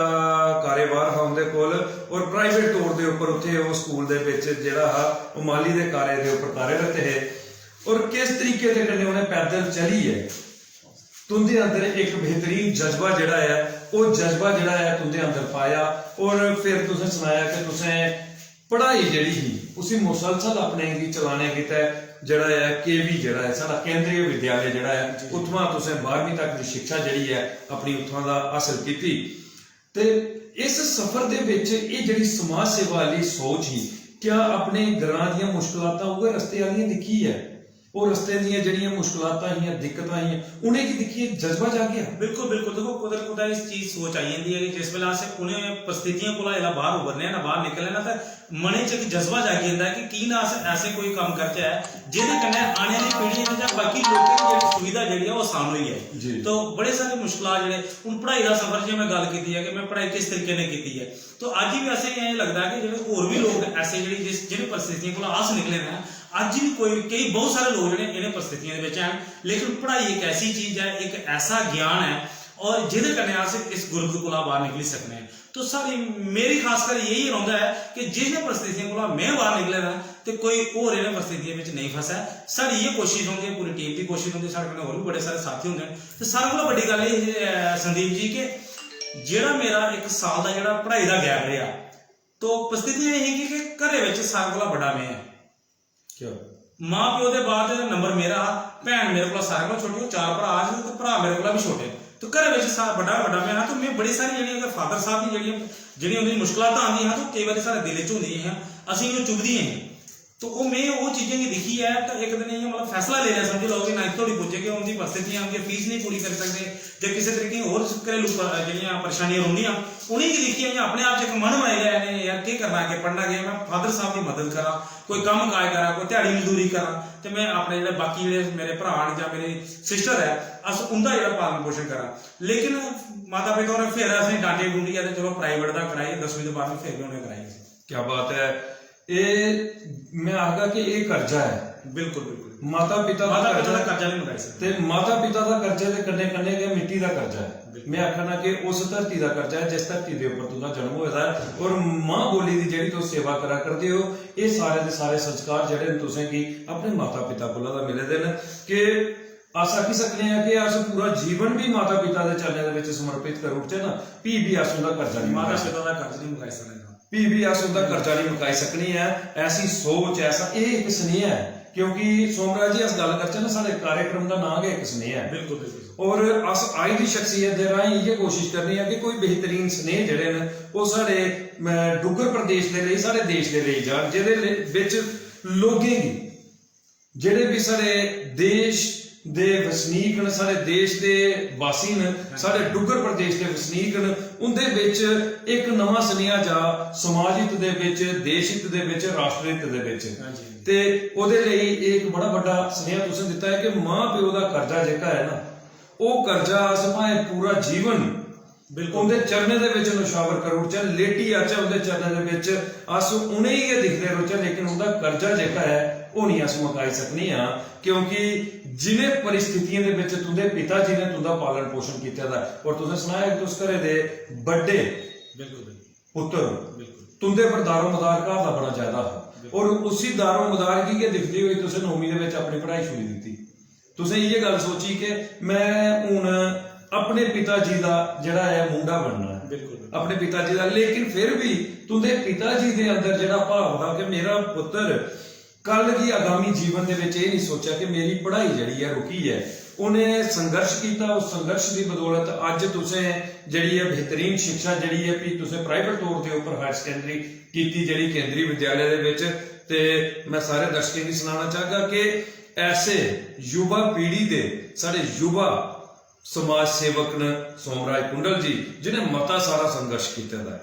ਕਾਰੋਬਾਰ ਹੈ ਉਹਦੇ ਕੋਲ ਔਰ ਪ੍ਰਾਈਵੇਟ ਤੌਰ ਦੇ ਉੱਪਰ ਉੱਥੇ ਉਹ ਸਕੂਲ ਦੇ ਵਿੱਚ ਜਿਹੜਾ ਉਹ ਮਾਲੀ ਦੇ ਕਾਰਜ ਦੇ ਉੱਪਰ ਕਾਰਜਰਤ ਹੈ ਔਰ ਕਿਸ ਤਰੀਕੇ ਦੇ ਨਾਲ ਉਹਨੇ ਪੈਦਲ ਚਲੀ ਹੈ तुंदे अंदर एक बेहतरीन जज्बा जड़ा है वो जज्बा जड़ा है तुंदे अंदर पाया और फिर तुसें सुनाया कि तुसें पढ़ाई जड़ी ही उसी मुसलसल अपने गी चलाने कीता जड़ा है केवी जड़ा है साडा केंद्रीय विद्यालय जड़ा है उत्थों तुसें 12वीं तक की शिक्षा जड़ी है अपनी उत्थों दा हासिल कीती ते इस सफर दे विच ये जड़ी समाज सेवा वाली सोच ही क्या अपने ग्रां दी मुश्किलातां उहे रस्ते वालियां दिखी है और रस्ते दी जड़ियां मुश्किलातां आईयां दिक्कतां आईयां उन्हें की दिखिए जज्बा जाग गया बिल्कुल बिल्कुल देखो कुदर कुदा इस चीज सोच आई जाती है कि जिस वेले अस उन्हें परिस्थितियां कोला इला बाहर उभरने ना बाहर निकलने ना तो मने च एक जज्बा जागी जाता है कि की ना अस ऐसे कोई काम करते हैं जिहदे कन्नै आने वाली पीढ़ियां जां बाकी लोकें दी जेहड़ी सुविधा जेहड़ी है वो आसान होई है तो बड़े सारे मुश्किलात जेहड़े हुण पढ़ाई दा सफर जे मैं गल कीती है कि मैं पढ़ाई किस तरीके ने कीती है तो अज भी असें एह लगदा है कि जेहड़े होर भी लोग ऐसे जेहड़ी जिहड़ी परिस्थितियां कोला आस निकले ने अज भी कोई कई बहुत सारे लोग जिहड़े इन्हें परिस्थितियों हैं लेकिन पढ़ाई एक ऐसी चीज़ है एक ऐसा ज्ञान है और जिहदे कन्नै अस इस गुरबत कोला बाहर निकली सकने हैं। तो सारी मेरी खासकर यही रौंदा है कि जिन परिस्थितियों को मैं बाहर निकले ना तो कोई होर इन्हें परिस्थितियों में नहीं फसा है। सारी ये कोशिश होंगी, पूरी टीम की कोशिश होंगी, साढ़े कन्नै होर भी बड़े सारे साथी होंगे। तो सारे कोला बड़ी गल ये संदीप जी कि जेड़ा मेरा 1 साल का जेड़ा पढ़ाई का गैप रहा तो परिस्थिति यही कि घरे में सारे कोला बड़ा मैं है। क्यों? माँ प्यो के बाद नंबर मेरा, भैन मेरे को सारे को छोटी, 4 भरा तो भरा मेरे को भी छोटे। तो घर में बड़ा मैं हाँ तो मैं बड़ी सारी जी फादर साहब की जी उन्हें मुश्किलात आदि हैं तो कई बार साढ़े दिल च होंगी हैं, असी वो चुभदी हैं। तो मैं वो चीज़ें की दिखी है तो एक दिन इं मतलब फैसला ले लिया, समझ लो कि 9th तोड़ी पुजे कि उनकी परिस्थितियां उनकी फीस नहीं पूरी कर सकते जो किसी तरीके होर घरेलू जो परेशानियां होंगी उन्हीं की दिखी अपने आप एक मन बनाई लिया यार क्या करना है, पढ़ना गया मैं फादर साहब की मदद करा, कोई कम काज करा, कोई दिहाड़ी मजदूरी करा। तो मैं अपने जो बाकी जो मेरे भरा या मेरी सिस्टर है अस उनका जो पालन पोषण करा। लेकिन माता पिता ने फिर असं डांटे डूंडिया तो चलो प्राइवेट का कराई, 10वीं के बाद फिर भी उन्हें कराई। क्या बात है। ये मैं आखगा कि ये कर्जा है। बिल्कुल बिल्कुल माता पिता का कर्जा नहीं मुकाई सकते। माता पिता का कर्जे के कन्ने कन्ने के मिट्टी का कर्जा है। मैं आखना कि उस धरती का कर्जा है जिस धरती के उपर तुहाडा जन्म होया है और मां बोली की जिहड़ी तुसीं सेवा करा करदे हो, ये सारे के सारे संस्कार जिहड़े तुसीं की अपने माता पिता कोला दा मिले दे न कि अस आखी सकने हैं कि अस पूरा जीवन भी माता पिता के चरणों के समर्पित कर उठचे ना भी अस उनका कर्जा नहीं, माता पिता का कर्ज नहीं मुकाई सकते, भी अस उनका कर्जा नहीं मुकाई सकनी है। ऐसी सोच ऐसा ये एक स्नेह है क्योंकि सोमराज जी अस गल करचे ना साडे कार्यक्रम का नाम है एक स्नेह है। बिल्कुल बिल्कुल। और अस आज की शख्सियत के राही ये कोशिश करनी है कि कोई बेहतरीन स्नेह जिहड़े न वो साडे डुगर प्रदेश के लिए साडे देश के लिए जान जिहदे विच लोगें गी जिहड़े भी साडे देश दे वसनीक न, साडे देश के वासी न, साडे डुगर प्रदेश के वसनीक न, उनदे विच एक नवा स्नेहा जा समाज हित दे विच, देश हित दे विच, राष्ट्र हित दे विच ते ओदे लई एक बड़ा बड़ा स्नेहा तुसें दिता है कि मां प्यो दा कर्जा जेका है ना वो कर्जा अस भाएं पूरा जीवन बिल्कुल उनके चरणों के विच नशावर कर उठचे, लेटी आचे उनके चरणों के विच अस उन्हें ही दिखते रहोचे, लेकिन उनका कर्जा जेका है वो नहीं अस मुकाई सकनी हाँ क्योंकि जिन्हें परिस्थितियों के विच तुंदे पिता जी ने तुंदा पालन पोषण किया था और तुसें सुनाया कि तुस घरे दे बड़े पुत्र तुंदे पर दारो मदार घर का बड़ा ज्यादा है और उसी दारो मदार की दिखती हुई तुसें 9वीं दे विच अपनी पढ़ाई शुरू दी। तुसें ये गल सोची कि मैं हुण अपने पिता जी का जिहड़ा है मुंडा बनना है अपने पिता जी का, लेकिन फिर भी तुंदे पिता जी के अंदर जिहड़ा भाव था कि मेरा पुत्र कल की आगामी जीवन दे विच ये नहीं सोचा कि मेरी पढ़ाई जिहड़ी है रुकी है, उन्हें संघर्ष किया, उस संघर्ष की बदौलत अज तुसें जिहड़ी है बेहतरीन शिक्षा जिहड़ी है भी तुसें प्राइवेट तौर के उपर हायर सेकेंडरी की जिहड़ी केंद्रीय विद्यालय दे विच। ते मैं सारे दर्शकों की सुनाना चाहगा कि ऐसे युवा पीढ़ी के साडे युवा समाज सेवक ने सोमराज कुंडल जी जिन्हें मता सारा संघर्ष किया है।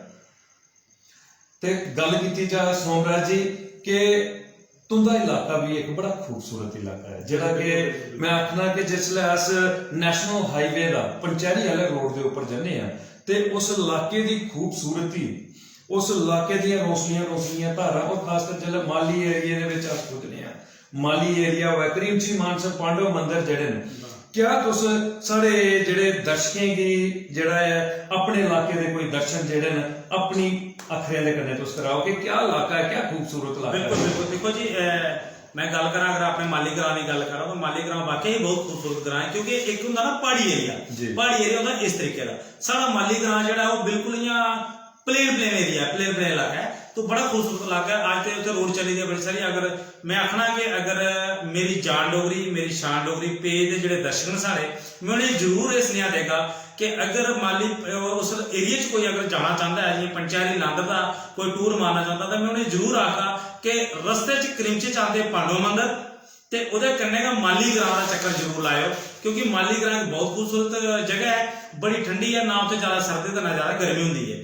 ते गल की जाए सोमराज जी के तुंदा इलाका भी एक बड़ा खूबसूरत इलाका है जिहड़ा कि मैं आखना कि जिसलै अस नैशनल हाईवे का पंचैरी वाले रोड के उपर जाने ते उस इलाके की खूबसूरती, उस इलाके दी रोशनियां धारां और खासकर जिसलै माली एरिया दे विच अस पुजने आ, माली एरिया होवे करीमची मानसर पांडव मंदिर जिहड़े ने, क्या तुस साढ़े जिहड़े दर्शकें गी जिहड़ा है अपने इलाके दे कोई दर्शन जिहड़े ने अपनी अखरें दे कन्नै तुस कराओ कि क्या इलाका है, क्या खूबसूरत इलाका है। बिल्कुल बिल्कुल। देखो जी मैं गल करा अगर अपने माली ग्रां की गल करा तो माली ग्रां वाकई बहुत खूबसूरत ग्रां है क्योंकि एक हुंदा ना पहाड़ी एरिया होंदा इस तरीके का, साडा माली ग्रां जिहड़ा वो बिल्कुल इयां प्लेन एरिया प्लेन इलाका है तो बड़ा खूबसूरत इलाका है। आज तो उत्थे रोड चली दी बड़ी सारी, अगर मैं आखना कि अगर मेरी जान डोगरी मेरी शान डोगरी पेज के जिहड़े दर्शक न सारे मैं उन्हें जरूर ये सुनेहा देगा कि अगर माली उस एरिया च कोई अगर जाना चाहता है जी पंचैरी लांदर का कोई टूर मारना चाहता तो मैं उन्हें जरूर आखा कि रस्ते च करीमची च आंदे पांडव मंदिर ते उहदे कन्ने का माली ग्रां का चक्कर जरूर लाओ क्योंकि माली ग्रां एक बहुत खूबसूरत जगह है, बड़ी ठंडी है, ना उत्थे ज़्यादा सर्दी तो ना ज़्यादा गर्मी होंदी है।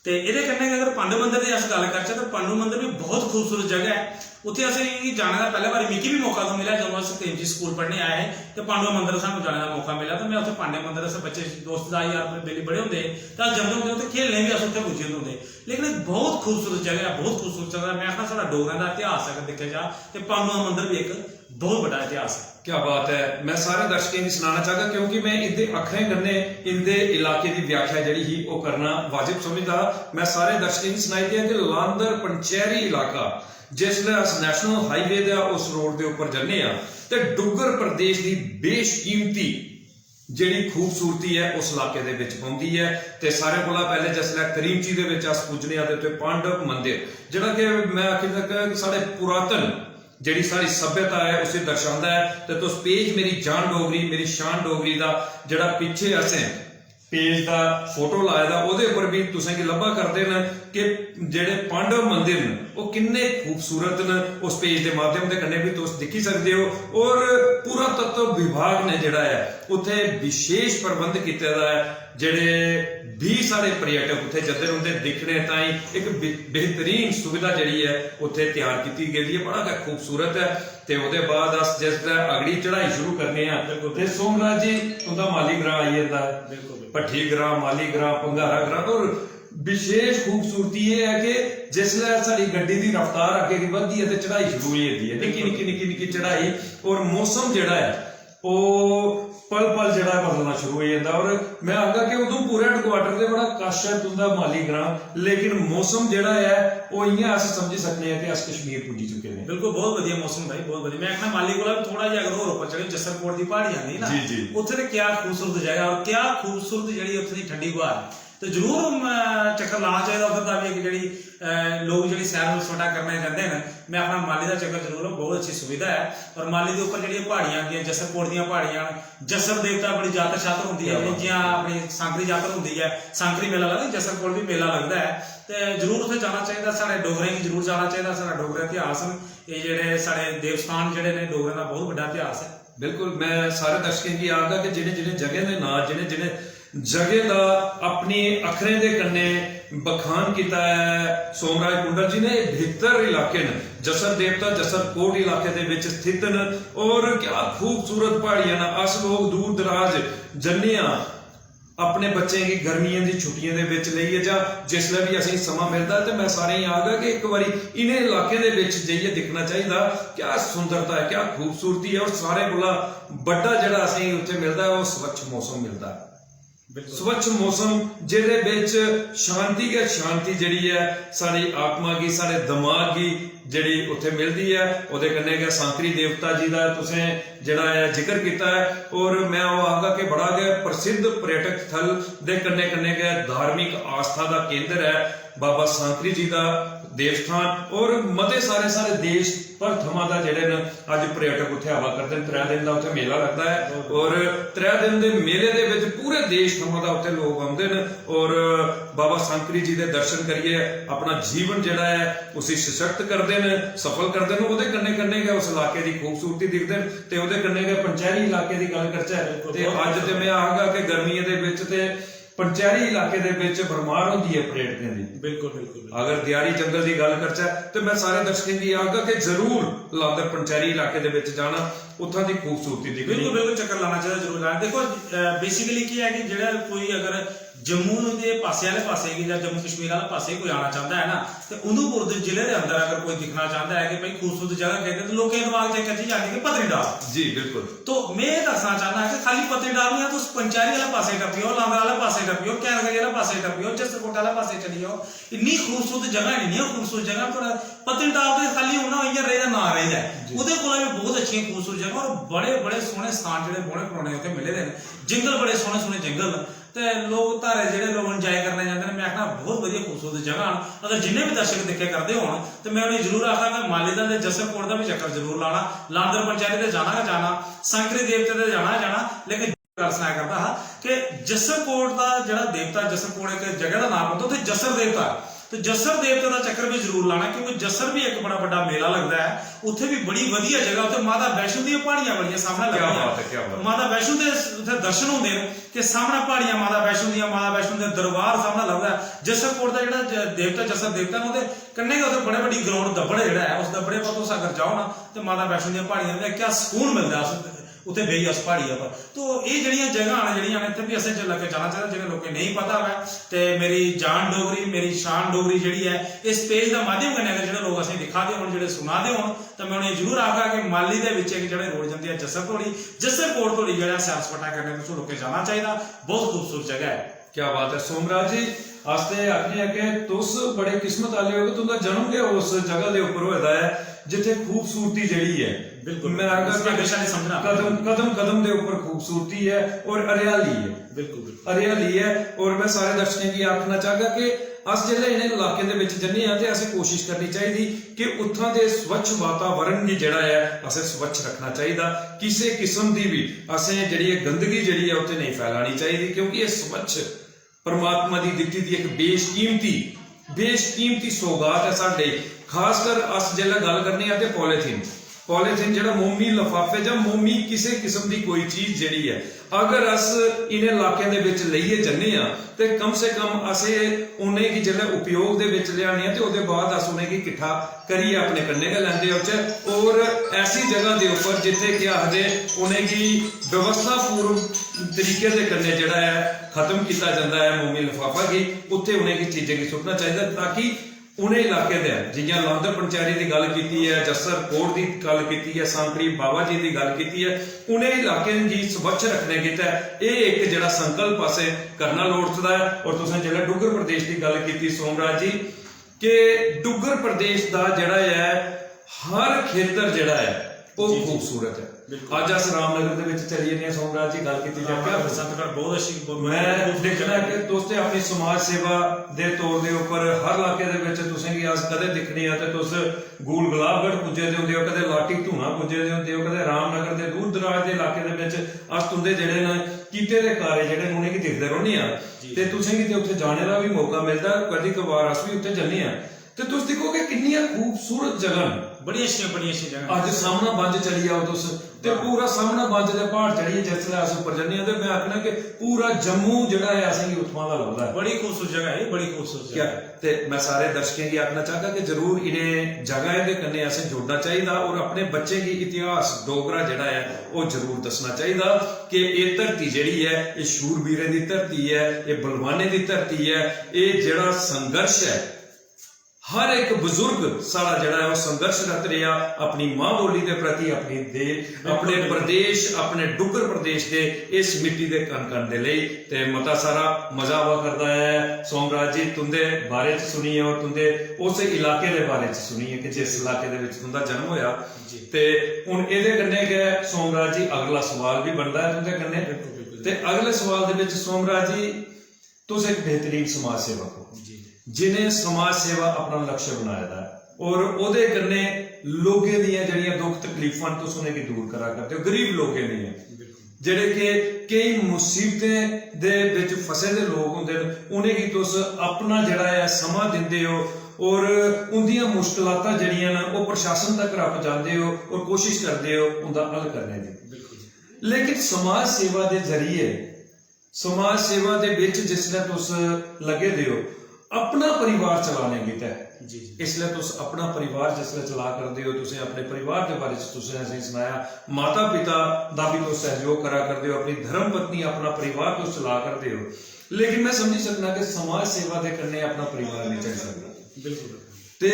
तो ये कन्नै अगर पांडव मंदिर की अस गल करचे तो पांडव मंदिर भी बहुत खूबसूरत जगह है। उत्थे असें जाने का पहले बार मिगी भी मौका तो मिला जब अस करीमची स्कूल पढ़ने आए तो पांडव मंदिर सानूं जाने का मौका मिला तो मैं उत्थे पांडव मंदिर अस बच्चे दोस्त यार बेली बड़े होंदे तो जंदे होंदे उत्थे खेलने भी अस उत्थे पुज्जे होंदे। लेकिन एक बहुत खूबसूरत जगह है, बहुत खूबसूरत जगह। मैं आखना साडा डोगरां दा इतिहास अगर दिक्खेआ जा तो पांडव मंदिर भी एक बहुत बड़ा इतिहास है। क्या बात है। मैं सारे दर्शकों की सुनाना चाहता क्योंकि मैं इंदे अखरे कन्ने इंदे इलाके की व्याख्या जड़ी ही वो करना वाजिब समझदा। मैं सारे दर्शकों की सुनाई दिया कि लांदर पंचैरी इलाका जिसले अस नैशनल हाईवे दा उस रोड के उपर जन्ने आ ते डुगर प्रदेश की बेशकीमती ਜਿਹੜੀ खूबसूरती है उस इलाके दे विच पहुंदी है। ते सारे कोला पहले जिसले करीमची दे विच अस पुजने आ ते पांडव मंदिर जिहड़ा कि मैं आखी तक साडे पुरातन जिहड़ी सारी सभ्यता है उसे दर्शांदा है। ते तुस पेज मेरी जान डोगरी मेरी शान डोगरी दा जिहड़ा पिछे असें पेज दा फोटो लाए दा ओदे उपर भी तुसें की लब्भा करदे न कि जिहड़े पांडव मंदिर न वो किन्ने खूबसूरत न। उस पेज के माध्यम के कन्ने भी तुस दिखी सकते हो। और पुरातत्व विभाग ने जिहड़ा है उत्थे विशेष प्रबंध किया है जिहड़े भी सारे पर्यटक उत्थे जदे उनके दिखने ताई एक बेहतरीन सुविधा जिहड़ी है उत्थे तैयार की गई है। बड़ा खूबसूरत है। ते उहदे बाद अस जिसलै अगली चढ़ाई शुरू करने ते सोमराज जी उनका माली ग्रां आई जाता है, भट्ठी ग्रां, माली ग्रां, पंगारा ग्रां। और विशेष खूबसूरती ये है कि जिसलै साडी गड्डी की रफ्तार अगे बढ़ती है तो चढ़ाई शुरू हो जाती है, निक्की निक्की निक्की निक्की चढ़ाई। और मौसम जिहड़ा है वो पल पल जड़ा बदलना शुरू हो जाता। और मैं आखा कि उधमपुर हैडक्वार्टर से बड़ा कश है तुंदा माली ग्रां, लेकिन मौसम जड़ा है वो इयां अस समझी सकते हैं कि अस कश्मीर पुजी चुके हैं। बिल्कुल बहुत बढ़िया मौसम भाई, बहुत बढ़िया। मैं आखना माली कोला थोड़ा जिहा अगर होर ऊपर चढ़े जसरकोट की पहाड़ी आंदी ना, उत्थे ते क्या खूबसूरत जगह और क्या खूबसूरत जिहड़ी उत्थे दी ठंडी हवा है। तो जरूर चक्कर लाना चाहिए उधर का भी। एक जी लोग जी सैर सपाटा करने जाते हैं, मैं अपना माली का चक्कर जरूर, बहुत अच्छी सुविधा है। और माली के उपर जी पहाड़ियां आदि जसरकोट दी पहाड़ियां, जसर देवता बड़ी जातर शातर होंगी है, जियां अपनी सांकरी जातर होंगी है, सांकरी मेला लगता, जसरकोट भी मेला लगता है। तो जरूर उत्थे जाना चाहिए, साढ़े डोगरें की जरूर जाना चाहिए। साढ़ा डोगरा इतिहास ये जेडे साढ़े देवस्थान जेडे ने डोगरें का बहुत बड़ा इतिहास है। बिल्कुल मैं सारे दर्शकों की आखदा कि जिन्हें जिन्हें जगह के नाम जिन्हें जिन्हें जगह का अपनी अखरे के कन्ने बखान किया है सोमराज कुंडल जी ने। बेहतर इलाके न, जसर देवता जसरकोट इलाके दे विच स्थित न। और क्या खूबसूरत पहाड़ियां न। अस लोग दूर दराज जन्ने अपने बच्चे की गर्मियों की छुट्टियों के विच लईए जां जिसलै भी असीं समा मिलता तो मैं सारे ही आखदा कि एक बारी इन्हें इलाके दे विच जाइए दिखना चाहिए। क्या सुंदरता है, क्या खूबसूरती है। और सारे कोला बड़ा जिहड़ा असीं उत्थे मिलता है वो स्वच्छ मौसम मिलता है। स्वच्छ मौसम जिहदे विच शांति के शांति जिहड़ी है साडी आत्मा की साडे दिमाग की जिहड़ी उत्थे मिलती है। उहदे कन्ने गै सांकरी देवता जी का तुसें जिहड़ा है जिक्र किया है। और मैं वो आखदा कि बड़ा गै प्रसिद्ध पर्यटक स्थल दे कन्ने कन्ने गै धार्मिक आस्था का केंद्र है बाबा सांकरी जी का देवस्थान। और मते सारे सारे देश पर थमां दा जिहड़े न अज पर्यटक उत्थे आवा करदे न। 3 दिन का उत्थे मेला लगता है और 3 दिन के मेले दे विच पूरे देश थमां दा उत्थे लोग आउंदे न और बाबा सांकरी जी दे दर्शन करिए अपना जीवन जिहड़ा है उसी सशक्त करदे न, सफल करदे न। उहदे कन्ने कन्ने गै उस इलाके की खूबसूरती दिखदे न ते उहदे कन्ने गै पंचैरी इलाके की गल करचै ते अज ते मैं आखगा कि गर्मियों दे विच ते पंचैरी इलाके दे विच भरमार होंदी है पर्यटकों की। बिल्कुल बिल्कुल। अगर दियारी जंगल की गल करचै तो मैं सारे दर्शकों की आखगा कि जरूर लांदर पंचैरी इलाके दे विच जाना, उत्थां दी खूबसूरती दिखनी। बिल्कुल बिल्कुल चक्कर लाना चाहिए, जरूर लाना। देखो बेसिकली की है कि जेड़ा कोई अगर जम्मू के पासे वाले पासे की जम्मू कश्मीर वाले पासे कोई आना चाहता है ना तो उधमपुर जिले के अंदर अगर कोई दिखना चाहता है कि भाई खूबसूरत जगह कहते हैं तो लोगों के दिमाग से कच्ची जाती है पत्नीटाप। जी बिल्कुल। तो मैं दसना चाहना है कि खाली पत्नीटाप नहीं है तो पंचैरी वाले पासे टपियो, लांदर वाले पासे टपियो, कैलगरी वाले पासे टपियो, जसरकोट वाले पासे चली जाओ। इन्नी खूबसूरत जगह नहीं है, खूबसूरत जगह थोड़ा पत्नीटाप से खाली होना इं ना रही है, उहदे कोला भी बहुत अच्छी खूबसूरत जगह और बड़े बड़े सोहने स्थान जिहड़े बड़े पुराने उत्थे मिले दे जंगल, बड़े सोहने सोहने जंगल ते लोग धारे जिहड़े लोग इंजॉय करने जाते हैं। मैं आखना बहुत वधिया खूबसूरत जगह। अगर जिन्ने भी दर्शक दिखे करते हो तो मैं उन्हें जरूर आखा कि माली का जसरकोट का भी चक्कर जरूर लाना, लांदर पंचैरी से जाना जाना, सांकरी देवते से जाना जाना। लेकिन सुनाया करता हा कि जसरकोट का जिहड़ा देवता, जसरकोट एक जगह का नाम होता उत्थे जसर देवता, तो जसर देवते का चक्कर भी जरूर लाना क्योंकि जसर भी एक बड़ा बड़ा मेला लगता है। उत्थे भी बड़ी वधिया जगह, उत्थे माता वैष्णो दी पहाड़ियां बड़ियां सामने लगदियां, माता वैष्णो दे उत्थे दर्शन होंदे ने कि सामने पहाड़ियां माता वैष्णो दी, माता वैष्णो दे दरबार सामने लगदा है। जसरकोट दा जिहड़ा देवता जसर देवता ने उहदे कन्ने गै उत्थे बड़े बड़ी ग्राउंड दब्बड़ जिहड़ा है उस दब्बड़े पर तुस अगर जाओ ना तो माता वैष्णो दी पहाड़ियां दा क्या सुकून मिलदा उत्थे बेही उस पहाड़िया पर। तो ये जड़ियां जगह जड़ियां इत्थे भी असें लगे जाना चाहिए जिन्हें लोगों नहीं पता है। तो मेरी जान डोगरी मेरी शान डोगरी जी है इस पेज का माध्यम कन्नै अगर जो लोग असें दिखा दिखा दे होण जिहड़े सुना दे होण तां मैं उन्हें जरूर आखा कि माली दे विच एक जिहड़े रोड जांदे आ जसर कोट तोड़ी जिहड़ा सैर सपाटा करने तुसीं लोकें जाना चाहिदा। बहुत खूबसूरत जगह है। क्या बात है सोमराज जी, आस्ते आखने कि तुस बड़े किस्मत वाले हो कि तुंदा जन्म गया उस जगह दे उपर होया है जिथे खूबसूरती जड़ी है। बिल्कुल मैं अगर हमेशा नहीं समझना कदम कदम कदम दे ऊपर खूबसूरती है और हरियाली है। बिल्कुल हरियाली है। और मैं सारे दर्शकों की आखना चाहगा कि अस जिहड़े इन्हें इलाके दे विच जन्ने आ ते असें कोशिश करनी चाहिए कि उत्थां दे स्वच्छ वातावरण भी जिहड़ा है असें स्वच्छ रखना चाहिए। किसी किस्म की भी असें जिहड़ी गंदगी जिहड़ी है उत्थे नहीं फैलानी चाहिए, क्योंकि ये स्वच्छ परमात्मा की दित्ती दी एक बेशकीमती सौगात है साडे। खासकर अस जिहड़ा गल करने आ ते पॉलीथीन जिहड़ा मोमी लिफाफे जां मोमी किसी किस्म की कोई चीज जिहड़ी है अगर अस इन्हें इलाकों के विच लईए जन्ने आ ते कम से कम असें उन्हें की जिहड़ा उपयोग दे विच लिआने आ ते ओहदे बाद अस उन्हें की किट्ठा करिए अपने कन्ने गै लैंदे ओचे और ऐसी जगह के उपर जिथे कि आखदे उन्हें की व्यवस्थापूर्व तरीके से कन्ने जिहड़ा है खत्म किया जाता है मोमी लिफाफा की, उत्थे उन्हें की चीजें की सुट्टना चाहिए ताकि उन्हें इलाके दे जियां लांदर पंचायत की गल की है, जसर कोट की गल की है, सांकड़ी बाबा जी की गल की है, उन्हें इलाके की स्वच्छ रखने की ये एक जिहड़ा संकल्प असें करना लोड़दा है। और तुसें जिहड़ा डुग्गर प्रदेश की गल की सोमराज जी कि डुग्गर प्रदेश का जिहड़ा है हर खेतर जिहड़ा है वो खूबसूरत है। अज अस रामनगर दे विच चली जन्ने सोमराज जी गल की जाए बसंतगढ़ बहुत अच्छी मैं देखना कि दोस्ते अपनी समाज सेवा दे तौर दे उपर हर इलाके दे विच तुसें गी अस कदे दिखने आ ते तुस गूल गुलाबगढ़ पुज्जे दे हुंदे हो, कदे लाटी धूना पुज्जे दे हुंदे हो, कदे रामनगर दे दूर दराज दे इलाके दे विच अस तुंदे जिहड़े न कीते दे कार्य जिहड़े उनें गी दिखदे रौह्ने आ ते तुसें गी ते उत्थे जाने दा भी मौका मिलदा। कदी कभार अस भी उत्थे जन्ने आ ते तुस दिक्खो कि किन्नियां खूबसूरत जगह न, बड़ी अच्छी जगह। अज सामना बंज चली जाओ तुस ते पूरा सामना बंज दे पहाड़ चढ़िए जिसले अस उपर जन्ने ते मैं आखना कि पूरा जम्मू जिहड़ा है असेंगी उत्थुआं दा लगदा है। बड़ी खूबसूरत जगह है, बड़ी खूबसूरत जगह ते मैं सारे दर्शकों की आखना चाहगा कि जरूर इन्हें जगह दे कन्ने असें जुड़ना चाहिए और अपने बच्चे की इतिहास डोगरा जिहड़ा है वो जरूर दसना चाहिए कि ये धरती जिहड़ी है ये शूरवीरें दी धरती है, ये बलवाने दी धरती है, ये जिहड़ा संघर्ष है हर एक बुजुर्ग साड़ा जिहड़ा है वो संघर्षरत रहा अपनी मां बोली के प्रति, अपने प्रदेश अपने डुग्गर प्रदेश के इस मिट्टी के कण कण दे लई ते मता सारा मजा हुआ करता है। सोमराज जी तुंदे बारे च सुनिए और तुंदे उस इलाके के बारे च सुनिए कि जिस इलाके दे विच तुंदा जन्म होया ते हुण इहदे कन्ने गै सोमराज जी अगला सवाल भी बनदा है तुंदे कन्ने ते अगले सवाल दे विच सोमराज जी तुस एक बेहतरीन समाज सेवक हो जिन्हें समाज सेवा अपना लक्ष्य बनाया है और ओदे कन्ने लोगों दियां जड़ियां दुख तकलीफां तुस उन्हें की दूर करा करते हो, गरीब लोगों दियां जेड़े कि कई मुसीबतें दे विच फसे दे लोग हुंदे उन्हें की तुस अपना जिहड़ा है समा दिंदे हो और उन्दियां मुश्किलातां जड़ियां न वो प्रशासन तक पहुंचाते हो और कोशिश करते हो उनका हल करने की। लेकिन समाज सेवा के जरिए समाज सेवा दे विच जिसले तुस लगे दे हो अपना परिवार चलाने की तय इसलिए तुस अपना परिवार जिसले चला करते हो तुसें अपने परिवार के बारे में सुनाया माता पिता का भी तुस सहयोग करा करते हो, अपनी धर्म पत्नी अपना परिवार तुस चला करते हो, लेकिन मैं समझी सकना कि समाज सेवा के करने अपना परिवार नहीं चल सकता। बिल्कुल ते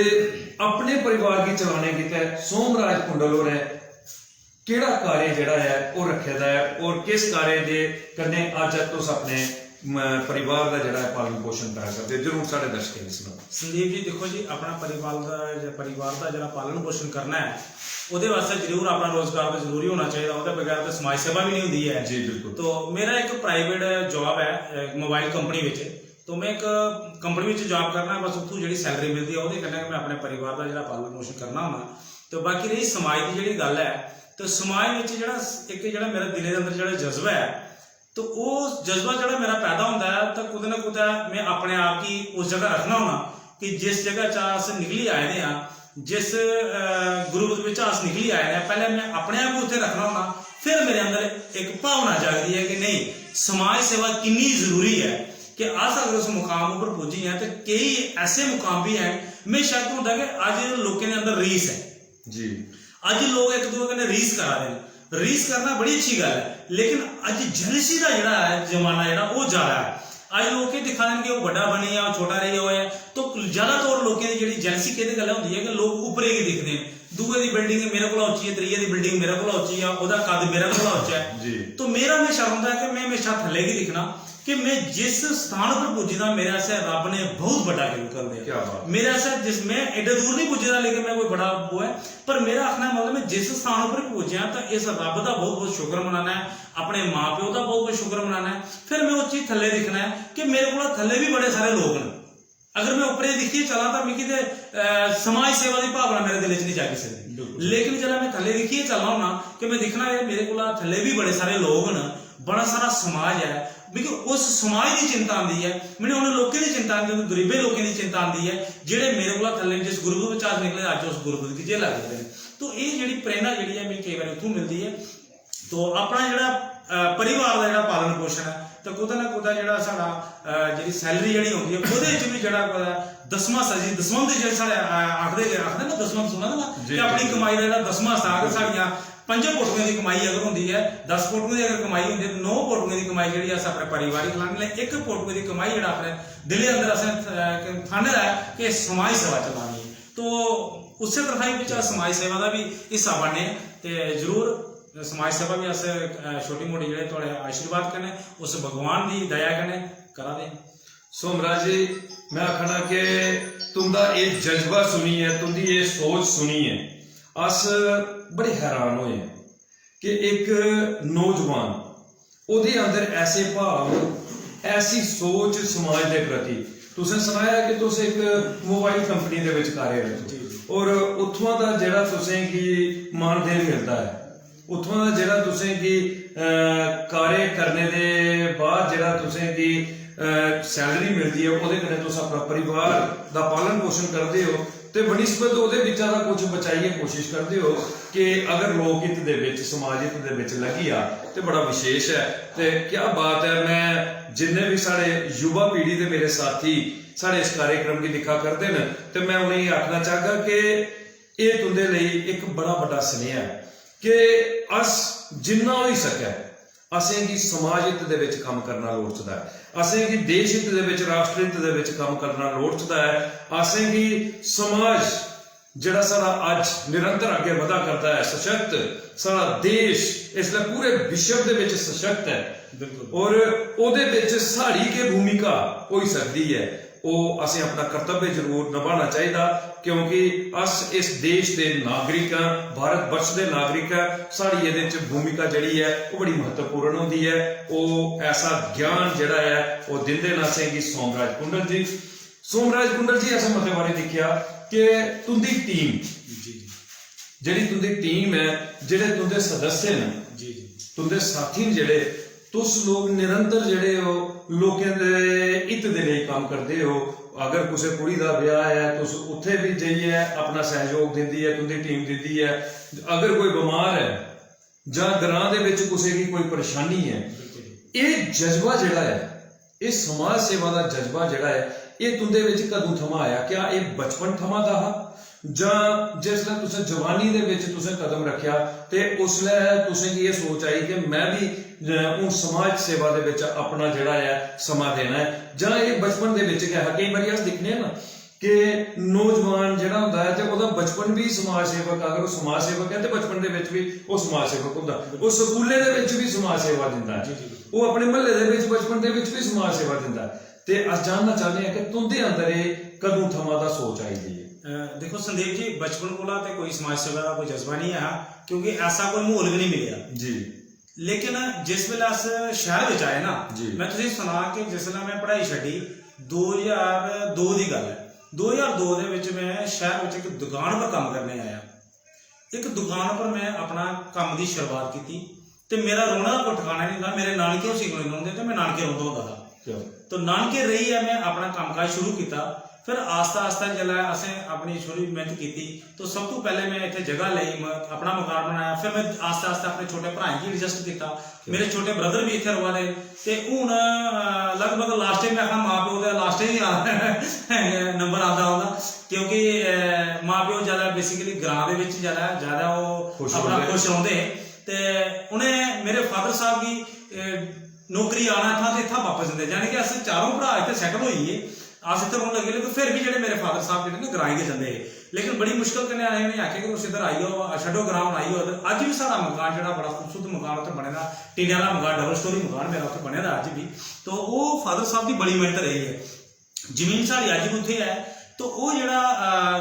अपने परिवार की चलाने की तय सोमराज कुंडल होरें केड़ा कार्य जिहड़ा है वो रखे दा है और किस कार्य दे कन्ने अज तुस अपने परिवार का जिहड़ा पालन पोषण करा करते जरूर साडे दर्शक ने सुना। संदीप जी देखो जी अपना परिवार का जिहड़ा पालन पोषण करना है ਉਹਦੇ वास्ते जरूर अपना रोजगार तो जरूरी होना चाहिए, ਉਹਦੇ बगैर तो समाज सेवा भी नहीं होती है जी बिल्कुल। तो मेरा एक प्राइवेट जॉब है मोबाइल कंपनी में, तो मैं एक कंपनी में जॉब करना बस उत्थों जी सैलरी मिलती है वो मैं अपने परिवार का जो पालन पोषण करना होना। तो बाकी रही समाज की जी गल है तो समाज में जो एक जो मेरे दिले के अंदर जो जज्बा है तो वो जज्बा जो मेरा पैदा होता है तो कुछ ना कुछ मैं अपने आप की उस जगह रखना होना कि जिस जगह अस निकली आए हैं जिस ग्रुप अस निकली आए हैं पहले मैं अपने आप को उत्थे रखना होना, फिर मेरे अंदर एक भावना जागती है कि नहीं समाज सेवा कितनी जरूरी है कि अस अगर उस मुकाम पर पुजी हैं तो कई ऐसे मुकाम भी हैं मैं शक होता कि अज लोगों के अंदर रीस है जी, अज लोग एक दूसरे कन्नै रीस करा रहे हैं, रीस करना बड़ी अच्छी गल है लेकिन अज जलसी का जिहड़ा है जमाना जिहड़ा वो ज्यादा है। ਅੱਜ ਲੋਕ ਇਹ ਦਿਖਾ ਦੇਣ ਕਿ ਉਹ ਵੱਡਾ ਬਣੇ ਆ, ਉਹ ਛੋਟਾ ਰਿਹਾ ਹੋਇਆ। ਤਾਂ ਜ਼ਿਆਦਾਤਰ ਲੋਕਾਂ ਦੀ ਜਿਹੜੀ ਜੈਲਸੀ ਕਿਹਦੇ ਗੱਲ ਹੁੰਦੀ ਹੈ ਕਿ ਲੋਕ ਉੱਪਰੇ ਹੀ ਦਿਖਦੇ ਨੇ। ਦੂਏ ਦੀ ਬਿਲਡਿੰਗ ਮੇਰੇ ਕੋਲ ਉੱਚੀ ਹੈ, ਤੀਏ ਦੀ ਬਿਲਡਿੰਗ ਮੇਰੇ ਕੋਲ ਉੱਚੀ ਆ, ਉਹਦਾ ਕੱਦ ਮੇਰੇ ਕੋਲ ਉੱਚਾ ਹੈ ਜੀ। ਤਾਂ ਮੇਰਾ ਹਮੇਸ਼ਾ ਹੁੰਦਾ है कि मैं हमेशा थले ही दिखना कि मैं जिस स्थान पर पुजदा मेरे से रब ने बहुत बड़ा कर दिया। मेरे से जिस मैं एडे दूर नहीं पुजदा लेकिन मैं कोई बड़ा वो है, पर मेरा आखना मतलब मैं जिस स्थान पर पुजया तो इस रब का बहुत बहुत शुक्र मनाना है, अपने माँ प्यो का बहुत बहुत शुक्र मनाना है। फिर मैं उस चीज थले दिखना है कि मेरे को थले भी बड़े सारे लोग हैं। अगर मैं उपरे दिखिए चला तो मिगी समाज सेवा की भावना मेरे दिल च नहीं जागी सकती। लेकिन जब मैं थले दिखिए चलना होना कि मैं दिखना है मेरे को थले भी बड़े सारे लोग हैं, बड़ा सारा समाज है। बिकॉज उस समाज की चिंता आती है, मैंने उन्होंने लोगों की चिंता आती है, गरीबे लोगों की चिंता आती है जेडे मेरे को थले जिस गुरबत विचार निकले अज उस गुरबत की जेल लगते हैं। तो ये जी प्रेरणा जी है मेरी कई बार उतों मिलती है। तो अपना जो परिवार का जो पालन पोषण है तो कुछ ना कुछ जो साड़ा जी सैलरी जी होती है वो भी जो 10वां सजी दसवंत जो साढ़े आखते ना दसवंत सुना ना कि अपनी कमाई का 10वां साग साड़ियाँ 5 फोटुएं की कमाई अगर होंगी है, 10 फोटुएं की अगर कमाई होंगी है, 9 फोटुएं की कमाई जी अस अपने परिवार खिलाने 1 फोटुए की कमाई जो अपने दिल अंदर अस ठाने है कि समाज सेवा चलानी है। तो उस तरह समाज सेवा का भी हिस्सा बनने तो जरूर समाज सेवा भी अस छोटी मोटी जो थोड़े आशीर्वाद करें उस भगवान की दया करें करा दें। सोमराज जी मैं आखना कि तुंदा ये जज्बा सुनी है, तुंदी ये सोच सुनी है, अस बड़े हैरान होए कि एक नौजवान उहदे अंदर ऐसे भाव ऐसी सोच समाज के प्रति। तुसें सुनाया कि तुस एक मोबाइल कंपनी दे विच कार्यरत हो और उत्थों का जिहड़ा तुसें की मानदेन मिलता है, उत्थों का जिहड़ा तुसें की कार्य करने दे बाद जिहड़ा तुसें की सैलरी मिलती है उहदे कन्नै तुस अपना परिवार दा पालन पोषण करते हो ते बनिस्बत उहदे विचां दा कुछ बचाइए कोशिश करते हो कि अगर लोक हित दे विच समाज हित दे विच लगी आ ते बड़ा विशेष है। ते क्या बात है, मैं जिन्ने भी साढ़े युवा पीढ़ी दे मेरे साथी साढ़े इस कार्यक्रम की दिखा करते हैं तो मैं उन्हें आखना चाहगा कि ये तुंदे लई एक बड़ा बड़ा स्नेहा है कि अस जिन्ना हो सके असें की समाज हित दे विच काम करना लोड़चदा है, असें की देश हित दे विच राष्ट्र हित दे विच काम करना लोड़चदा है, असें की समाज जिहड़ा साडा अज निरंतर आगे वधा करता है सशक्त, साडा देश इसलिए पूरे विश्व दे विच सशक्त है और ओहदे विच साड़ी के भूमिका हो सकती है वो असें अपना कर्तव्य जरूर निभाना चाहिए क्योंकि अस इस देश के नागरिक हाँ, भारत वर्ष के नागरिक हाँ, साड़ी ये भूमिका जी है वो बड़ी महत्वपूर्ण होती है। वो ऐसा ज्ञान जड़ा है वो दिंदे न असें कि सोमराज कुंडल जी। सोमराज कुंडल जी असें मतलब बारे देखिया कि तुंदी टीम जी तुंदी टीम है जेडे तुंदे सदस्य ने तुंदे साथी ने जेडे तुस लोग निरंतर जेडे हो लोगों के हित दे लिए काम करते हो। अगर किसी कुड़ी का ब्याह है तुस उत्थे भी जाइए अपना सहयोग देती है तुंदी टीम देती है। अगर कोई बीमार है जां ग्रां दे विच किसी की कोई परेशानी है, ये जज्बा जिहड़ा है ये समाज सेवा का जज्बा जिहड़ा है ये तुंदे विच कदों थमां आया? क्या ये बचपन थमां दा हा जां जिसलै तुसें जवानी दे विच तुसें कदम रखिया ते उसलै तुसें की ये सोच आई कि मैं भी हूँ समाज सेवा दे विच अपना जिहड़ा है समा देना है, जां ये बचपन दे विच गया? कई बार अस दिखने ना कि नौजवान जिहड़ा हुंदा है ते ओहदा बचपन भी समाज सेवक, अगर वो समाज सेवक है तो बचपन दे विच भी वो समाज सेवक हुंदा, वो स्कूले दे विच भी समाज सेवा दिंदा है, वो अपने महल्ले दे विच बचपन दे विच भी समाज सेवा दिंदा है। ते अस जानना चाहते हैं कि तुंदे अंदर ये कदों थमां दा सोच आई दी है? देखो संदीप जी, बचपन कोला ते कोई समाज सेवा का कोई जज्बा नहीं आया क्योंकि ऐसा कोई माहौल भी नहीं मिलिया जी। लेकिन जिस वेले अस शहर विच आए ना, मैं तुसीं सुना कि जिसलै मैं पढ़ाई छड्डी 2002 दी गल है, 2002 दे विच मैं शहर विच एक दुकान पर काम करने आया। एक दुकान पर मैं अपना काम की शुरुआत की ते मेरा रोना का कोई ठिकाना नहीं था। मेरे नानके उसी कोल रहिंदे ते मैं नानके रहिंदा हुंदा था, तो नानके रही है मैं अपना कामकाज शुरू किया। फिर आस्ता आस्ता जल्द असें अपनी शुरू मेहनत की तो सब तो पहले मैं इतने जगह ली, अपना मकान बनाया। फिर मैं आस्ता आस्ता अपने छोटे भराएं की एडजस्ट किया, मेरे छोटे ब्रदर भी इतने रवा दे ते हूँ लगभग लास्ट में आखा माँ प्यो का लास्ट ही नंबर आता होगा क्योंकि माँ प्यो ज़्यादा बेसिकली ग्रां के ज़्यादा वो अपना खुश रहोंदे ते उन्हें मेरे फादर साहब की नौकरी आना था तो इतना वापस जाते, यानी कि अस चारों भरा इतने सैटल होइए, अस इतने रौन लगे, लेकिन फिर भी जो मेरे फादर साहब जो ग्रां गए जाते हैं, लेकिन बड़ी मुश्किल कन्नै आए, उन्हें आख्या कि तुम इधर आई जाओ, छड्डो ग्रां आई जाओ इधर। अज भी साडा मकान जो बड़ा खूबसूरत मकान उत्थे बने दा, टीने वाला मकान, डबल स्टोरी मकान मेरा उत्थे बने दा अज भी। तो वो फादर साहब की बड़ी मेहनत रही है, जमीन साड़ी अज भी उत्थे है। तो वो जो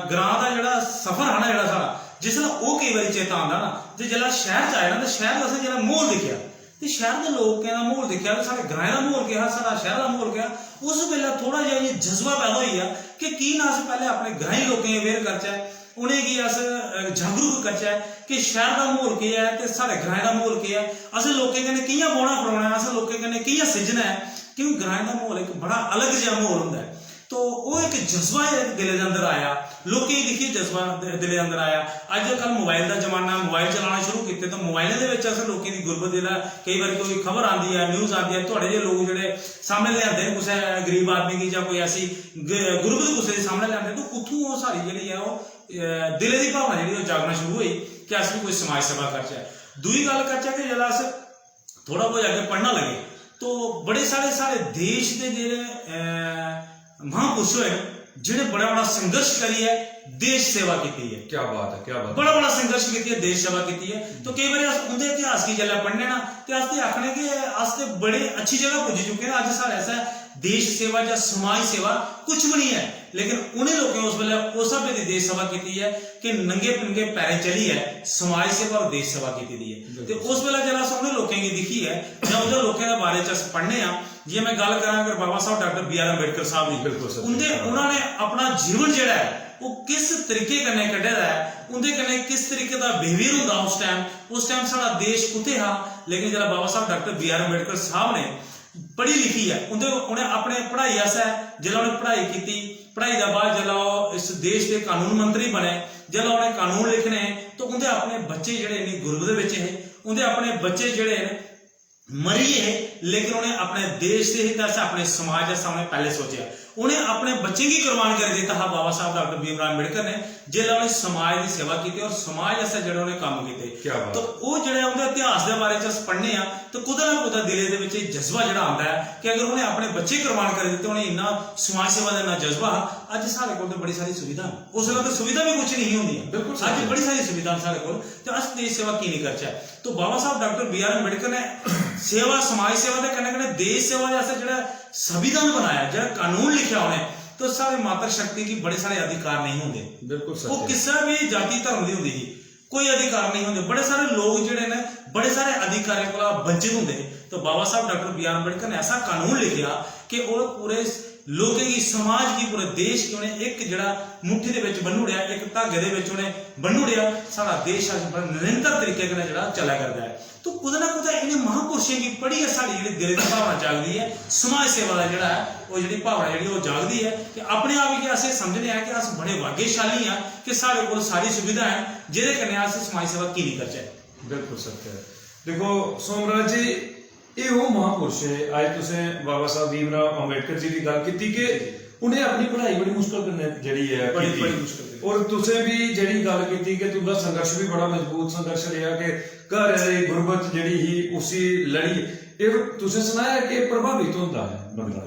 ग्रां का जो सफर है ना जो सारा, जिसलै वो कई बार चेता आता ना, जो जिसलै शहर च आए ना, तो शहर का असें जो माहौल दिखा, तो शहर के लोगों का माहौल देखा, साढ़े ग्रां का माहौल क्या, साढ़ा शहर का माहौल क्या, उस वेले थोड़ा जिहा ये जज्बा पैदा हो गया कि की ना अस पहले अपने ग्रांई लोगों गी अवेयर करचै, उनेंगी अस जागरूक करचै कि शहर का माहौल क्या है, तो साढ़े ग्रां का माहौल क्या है, अस लोगों कन्नै कि'यां बौह्ना खड़ोना है, अस लोगों कन्नै कि'यां सिज्जना है, क्योंकि ग्रां का माहौल एक बड़ा अलग जिहा माहौल होंदा है। तो वो एक जज्बा दिले के अंदर आया, लोगों की दिखिए जज्बा दिले अंदर आया। अजकल मोबाइल का जमाना, मोबाइल चलाना शुरू किए, तो मोबाइलों के अस लोगों की गुरबत जो कई बार कोई खबर आती है, न्यूज़ आती है, थोड़े जे लोग जो सामने लियाते हैं किसी गरीब आदमी की, या कोई ऐसी गुरबत किसी के सामने लियाते, तो उतों वो सारी जी है वो दिले की भावना जी जागना शुरू हुई कि अस भी कोई समाज सेवा करचै। दूई गल करचै कि जब अस थोड़ा बहुत अगे पढ़ना लगे, तो बड़े सारे देश के जो महापुरुष हुए जिन्हें बड़ा बड़ा संघर्ष करी है, देश सेवा की है। क्या बात है, क्या बात है। बड़ा बड़ा संघर्ष की है, देश सेवा की है। तो कई बार उनके इतिहास की जल्द पढ़ने ना, तो अस आखने कि अस ते बड़े अच्छी जगह पुजी चुके हैं। अज साढ़े ऐसा देश सेवा या समाज सेवा कुछ भी नहीं है, लेकिन उन्हें लोगों उस वेले उस हिसाब की देश सेवा की है कि नंगे पिंगे पैरें चली है, समाज सेवा और देश सेवा की है। तो उस वेले जरा अस उन्हें लोगों की दिखी है, या उन्हें लोगों के बारे च पढ़ने आ, जे मैं गल करा अगर बाबा साहब डॉक्टर B.R. अंबेडकर साहब की, बिल्कुल उन्होंने अपना जीवन जोड़ा है वो किस तरीके कन्नै कड्ढे दा है, उनके कन्नै किस तरीके का बिहेवियर होंदा उस टाइम साड़ा देश कुत्थे हा। लेकिन जरा बाबा साहब डॉक्टर B.R. अंबेडकर साहब ने पढ़ी लिखी है, उन्हें अपने पढ़ाई आस्तै जिसलै उन्हें पढ़ाई की, पढ़ाई के बाद जिसलै इस देश के कानून मंत्री बने, जिसलै उन्हें कानून लिखने, तो उनके अपने बच्चे जोड़े इन्नी गुरबत विच है, उनके अपने बच्चे जोड़े मरी है, लेकिन उन्हें अपने देश के हित अपने समाज के सामने पहले सोचा, उन्हें अपने बच्चे की कुर्बान कर दिया हा बाबा साहब डॉक्टर B.R. अंबेडकर ने, जिसलै उन्हें समाज की सेवा की और समाज ऐसा जो उन्हें काम किए। तो वो जो उनके इतिहास के बारे च पढ़ने आ, तो कुछ ना कुछ दिले के जज्बा जो आता है कि अगर उन्हें अपने बच्चे कुर्बान कर दिते, उन्हें इन्ना समाज सेवा का इन्ना जज्बा, अज साढ़े को बड़ी सारी सुविधा, उस वेले तो सुविधा भी कुछ नहीं होंगी, बिल्कुल अज बड़ी सारी सुविधा साढ़े को, तो अस देश सेवा की नहीं करचै। तो बाबा साहब डॉक्टर B.R. अंबेडकर ने सेवा समाज सेवा के कन्नै देश सेवा जैसा जो संविधान बनाया, जो कानून लिखा उन्हें, तो सारे मातृ शक्ति की बड़े सारे अधिकार नहीं होंगे, बिल्कुल वो किसी भी जाति धर्म की होंगी, कोई अधिकार नहीं होंगे, बड़े सारे लोग जोड़े ने बड़े सारे अधिकारियों को वंचित होंगे। तो बाबा साहब डॉक्टर B.R. अंबेडकर ने ऐसा कानून लिखा कि वो पूरे लोगों की, समाज की, पूरे देश की उन्हें एक जड़ा मुट्ठी दे विच बन्नुड़िया, एक धागे दे विच उन्हें बन्नुड़िया, सारा देश अज बड़ा निरंतर तरीके कन्नै जड़ा चला करता है। तो कुछ ना कुछ इन्हें महापुरुषों की पढ़ी है, साड़ी जी दिल की भावना जागती है, समाज सेवा का जोड़ा है वो जी भावना जी जागती है कि अपने आप ही अस समझने हैं कि अस बड़े भाग्यशाली हाँ कि साढ़े को सारी सुविधा है, जिहदे कन्नै अस समाज सेवा की नहीं करचै। बिल्कुल सत्य है। देखो सोमराज जी, ये वो महापुरुष है, आज तुसें बाबा साहब B.R. अंबेडकर जी की गल की कि उन्हें अपनी पढ़ाई बड़ी मुश्किल कन्नै जड़ी है, बड़ी मुश्किल, और तुसें भी जड़ी गल की कि तुंदा संघर्ष भी बड़ा मजबूत संघर्ष रहा कि घर की गुरबत जड़ी ही उसी लड़ी, ये तुसें सुनाया कि प्रभावित होता है बंदा,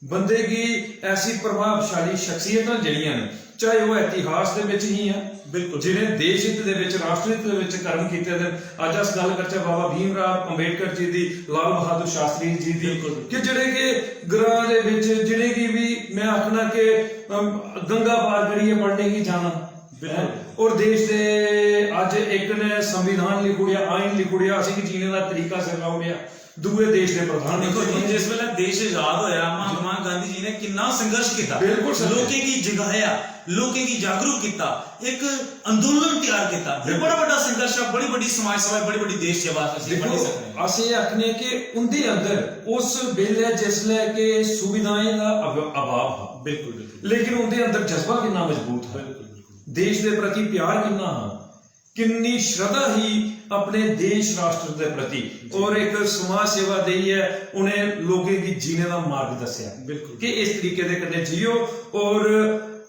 बंदे की ऐसी प्रभावशाली शख्सियत जड़ियां ने, चाहे वो इतिहास दे विच ही है, बिल्कुल जिन्हें देश हित दे विच, राष्ट्र हित दे विच कर्म कीते। अज अस गल करचै बाबा B.R. अंबेडकर जी दी, लाल बहादुर शास्त्री जी दी, कि जिहड़े कि ग्रां दे विच जिहड़े की भी मैं आखना कि गंगा पार करिए पढ़ने की जाना, और देश दे अज एक ने संविधान लिखुड़िया, आइन लिखुड़िया, असीं जीने का तरीका सिखाउड़िया, दूए देश के प्रधान। देखो जी, जिस वेले देश आजाद होया, महात्मा गांधी जी ने कितना संघर्ष किया, लोगों की जगाया, लोगों की जागरूक किया, एक अंदोलन तैयार किया, बड़ा बड़ा संघर्ष, बड़ी बड़ी समाज सेवा, बड़ी बड़ी देश सेवा असीं आखने कि उनके अंदर उस वेले जिसले के सुविधाएं का अभाव है, बिल्कुल, लेकिन उनके अंदर जज्बा कितना मजबूत है, देश के प्रति प्यार कितना है, कितनी श्रद्धा ही अपने देश राष्ट्र के प्रति, और एक समाज सेवा दी है, उन्हें लोगों की जीने का मार्ग दसिया, बिल्कुल कि इस तरीके से कन्नै जियो। और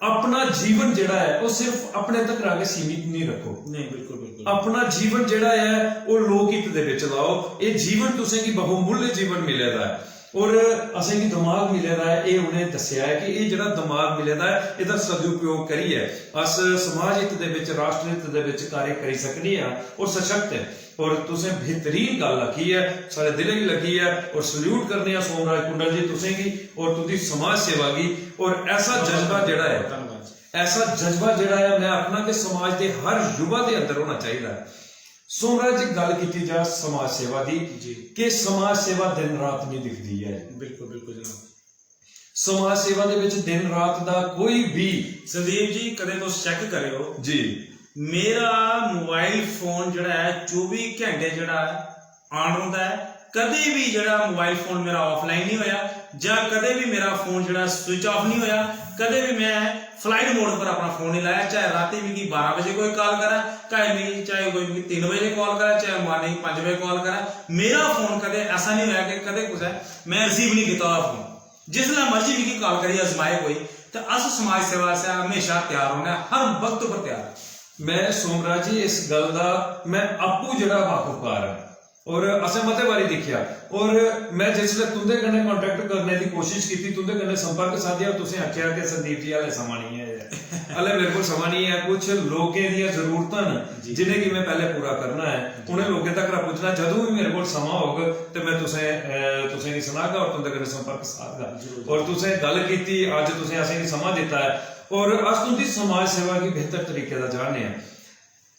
अपना जीवन जिहड़ा है वो सिर्फ अपने तक रह के सीमित नहीं रखो। नहीं, बिल्कुल बिल्कुल। अपना जीवन जिहड़ा है वो लोक हित दे विच लाओ। ये जीवन तुसें की बहुमूल्य जीवन मिलेगा है और असें की दिमाग मिलेगा है। ये उन्हें दस्सिया है कि ये जिहड़ा दिमाग मिलेगा है इहदा सदुपयोग करिए अस समाज हित दे विच राष्ट्र हित दे विच कार्य करी सकने हैं और सशक्त है। और तुसें बेहतरीन गल आखी है, सारे दिले भी लगी है और सल्यूट करने हैं सोमराज कुंडल जी तुसें की और तुहाडी समाज सेवा की। और ऐसा जज्बा जिहड़ा है, ऐसा जज्बा जिहड़ा है मैं आखना कि समाज के हर युवा के अंदर होना चाहिए। सोमराज जी गल की जा समाज सेवा की कि समाज सेवा दिन रात नहीं दिखती है। बिल्कुल बिल्कुल जनाब। समाज सेवा दे विच दिन रात दा कोई भी संदीप जी कदे तुस चेक करियो जी मेरा मोबाइल फोन जिहड़ा है 24 घंटे जिहड़ा ऑन होंदा है। कदे भी जिहड़ा मोबाइल फोन मेरा ऑफलाइन नहीं होया जां कदे भी मेरा फोन जिहड़ा स्विच ऑफ नहीं होया। कदे भी मैं फ्लाइट मोड पर अपना फोन नहीं लाया, चाहे राती मिगी 12 बजे कोई कॉल करा, चाहे कोई मिगी 3 बजे कॉल करा, चाहे मॉर्निंग 5 बजे कॉल करा, मेरा फोन कदे ऐसा नहीं होया कि कदे कुछ है मैं रिसीव नहीं किया फोन। जिसले मर्जी मिगी कॉल करिए आजमाए कोई तो अस समाज सेवा से हमेशा तैयार होना, हर वक्त पर तैयार। मैं सोमराज जी इस गल का मैं आपू जिहड़ा वाकुफकार है और असें मते बारी देखिया। और मैं जिसले तुंदे कन्नै कांटेक्ट करने की कोशिश की, तुंदे कन्नै संपर्क साधिया, तुसें आख्या कि संदीप जी हाले समा नहीं है, हाले मेरे को समा नहीं है। कुछ लोगों दी जरूरतां जिन्हें कि मैं पहले पूरा करना है उन्हें लोगों तक पहुंचना। जदों भी मेरे को समा होगा तो मैं तुसें की सुनागा और तुंदे कन्नै संपर्क साधगा। और तुसें गल कीती अज तुसें असें की समा दिता है और अस तुंदी समाज सेवा की बेहतर तरीके दा जानने हैं।